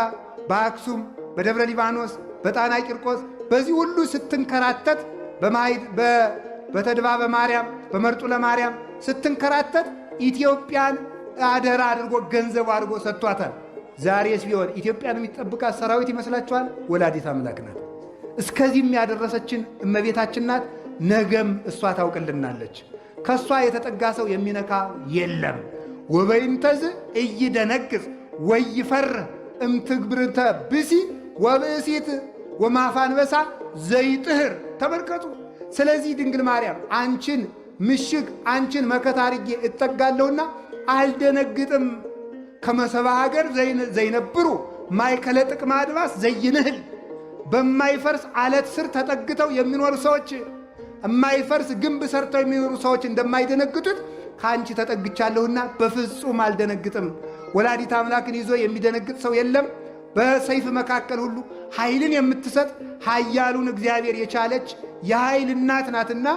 በአክሱም፣ በደብረ ሊባኖስ፣ በጣና ቂርቆስ በዚህ ሁሉ ስትንከራተት በተድባበ ማርያም፣ በመርጡለ ማርያም ስትንከራተት ኢትዮጵያን አደራ አድርጎ ገንዘቡ አድርጎ ሰጥቷታል። ዛሬስ ቢሆን ኢትዮጵያን የሚጠብቃት ሰራዊት ይመስላችኋል? ወላዲት አምላክ ናት። እስከዚህም ያደረሰችን እመቤታችን ናት። ነገም እሷ ታውቅልናለች። ከእሷ የተጠጋ ሰው የሚነካ የለም። ወበይንተዝ እይደነግጽ ወይፈርህ እምትግብርተ ብሲ ወብእሲት ወማፋንበሳ ዘይጥህር። ተመልከቱ። ስለዚህ ድንግል ማርያም አንቺን ምሽግ አንቺን መከታ አድርጌ እጠጋለሁና አልደነግጥም። ከመሰባ ሀገር ዘይነብሩ ማይከለ ጥቅመ አድማስ ዘይንህል። በማይፈርስ አለት ስር ተጠግተው የሚኖሩ ሰዎች፣ የማይፈርስ ግንብ ሰርተው የሚኖሩ ሰዎች እንደማይደነግጡት ከአንቺ ተጠግቻለሁና በፍጹም አልደነግጥም። ወላዲት አምላክን ይዞ የሚደነግጥ ሰው የለም። በሰይፍ መካከል ሁሉ ኃይልን የምትሰጥ ኃያሉን እግዚአብሔር የቻለች የኃይል እናት ናትና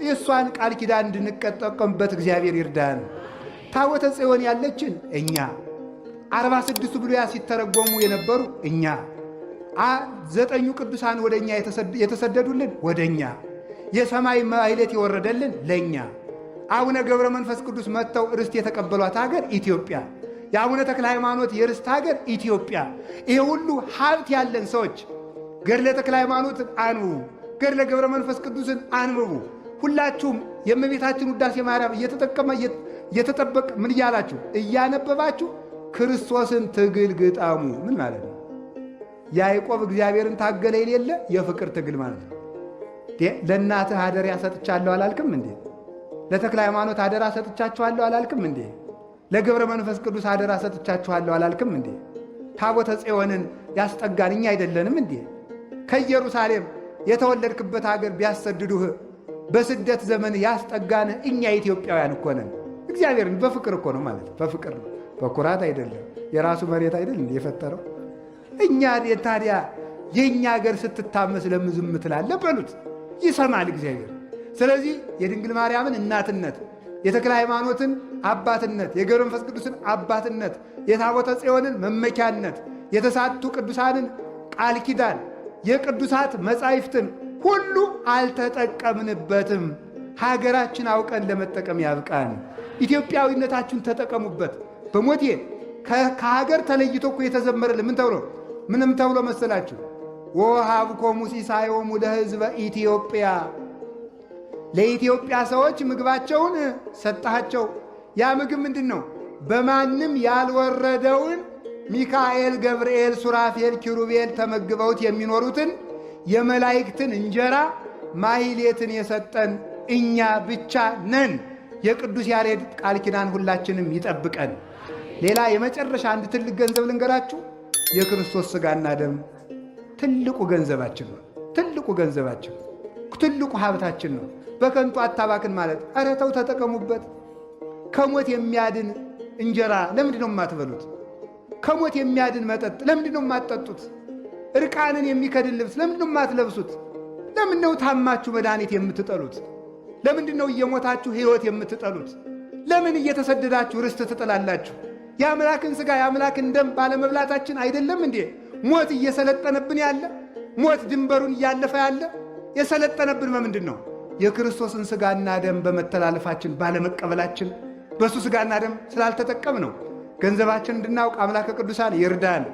የእሷን ቃል ኪዳን እንድንጠቀምበት እግዚአብሔር ይርዳን። ታቦተ ጽዮን ያለችን እኛ፣ 46ቱ ብሉያት ሲተረጎሙ የነበሩ እኛ፣ 9ኙ ቅዱሳን ወደ እኛ የተሰደዱልን ወደ እኛ፣ የሰማይ ማይሌት የወረደልን ለእኛ፣ አቡነ ገብረ መንፈስ ቅዱስ መጥተው ርስት የተቀበሏት ሀገር ኢትዮጵያ፣ የአቡነ ተክለ ሃይማኖት የርስት ሀገር ኢትዮጵያ። ይሄ ሁሉ ሀብት ያለን ሰዎች ገድለ ተክለ ሃይማኖትን አንብቡ፣ ገድለ ገብረ መንፈስ ቅዱስን አንብቡ። ሁላችሁም የእመቤታችን ውዳሴ ማርያም እየተጠበቅ ምን እያላችሁ እያነበባችሁ ክርስቶስን ትግል ግጠሙ። ምን ማለት ነው? ያዕቆብ እግዚአብሔርን ታገለ የሌለ የፍቅር ትግል ማለት ነው። ለእናትህ አደራ ሰጥቻለሁ አላልክም እንዴ? ለተክለ ሃይማኖት አደራ ሰጥቻችኋለሁ አላልክም እንዴ? ለገብረ መንፈስ ቅዱስ አደራ ሰጥቻችኋለሁ አላልክም እንዴ? ታቦተ ጽዮንን ያስጠጋን እኛ አይደለንም እንዴ? ከኢየሩሳሌም የተወለድክበት ሀገር ቢያሰድዱህ በስደት ዘመን ያስጠጋን እኛ ኢትዮጵያውያን እኮ ነን። እግዚአብሔርን በፍቅር እኮ ነው ማለት በፍቅር ነው፣ በኩራት አይደለም። የራሱ መሬት አይደል እንዴ የፈጠረው? እኛ ታዲያ የእኛ ሀገር ስትታመስ ለምን ዝም ትላለህ በሉት፣ ይሰማል እግዚአብሔር። ስለዚህ የድንግል ማርያምን እናትነት፣ የተክለ ሃይማኖትን አባትነት፣ የገብረ መንፈስ ቅዱስን አባትነት፣ የታቦተ ጽዮንን መመኪያነት፣ የተሳቱ ቅዱሳንን ቃል ኪዳን፣ የቅዱሳት መጻሕፍትን ሁሉ አልተጠቀምንበትም። ሀገራችን አውቀን ለመጠቀም ያብቃን። ኢትዮጵያዊነታችሁን ተጠቀሙበት። በሞቴ ከሀገር ተለይቶ እኮ የተዘመረልን ምንም ተብሎ መሰላችሁ? ወሀብኮሙ ሲሳዮሙ ለሕዝበ ኢትዮጵያ፣ ለኢትዮጵያ ሰዎች ምግባቸውን ሰጣቸው። ያ ምግብ ምንድን ነው? በማንም ያልወረደውን ሚካኤል፣ ገብርኤል፣ ሱራፌል፣ ኪሩቤል ተመግበውት የሚኖሩትን የመላእክትን እንጀራ ማሕሌትን የሰጠን እኛ ብቻ ነን። የቅዱስ ያሬድ ቃል ኪዳን ሁላችንም ይጠብቀን። ሌላ የመጨረሻ አንድ ትልቅ ገንዘብ ልንገራችሁ። የክርስቶስ ሥጋና ደም ትልቁ ገንዘባችን ነው። ትልቁ ገንዘባችን፣ ትልቁ ሀብታችን ነው። በከንቱ አታባክን ማለት። ኧረ ተው ተጠቀሙበት። ከሞት የሚያድን እንጀራ ለምንድን ነው የማትበሉት? ከሞት የሚያድን መጠጥ ለምንድን ነው የማትጠጡት? እርቃንን የሚከድን ልብስ ለምንድን ነው የማትለብሱት? ለምን ነው ታማችሁ መድኃኒት የምትጠሉት? ለምንድን ነው እየሞታችሁ ሕይወት የምትጠሉት? ለምን እየተሰደዳችሁ ርስት ትጠላላችሁ? የአምላክን ሥጋ የአምላክን ደም ባለመብላታችን አይደለም እንዴ ሞት እየሰለጠነብን ያለ? ሞት ድንበሩን እያለፈ ያለ የሰለጠነብን በምንድን ነው? የክርስቶስን ሥጋና ደም በመተላለፋችን ባለመቀበላችን፣ በሱ ሥጋና ደም ስላልተጠቀም ነው። ገንዘባችን እንድናውቅ አምላከ ቅዱሳን ይርዳን።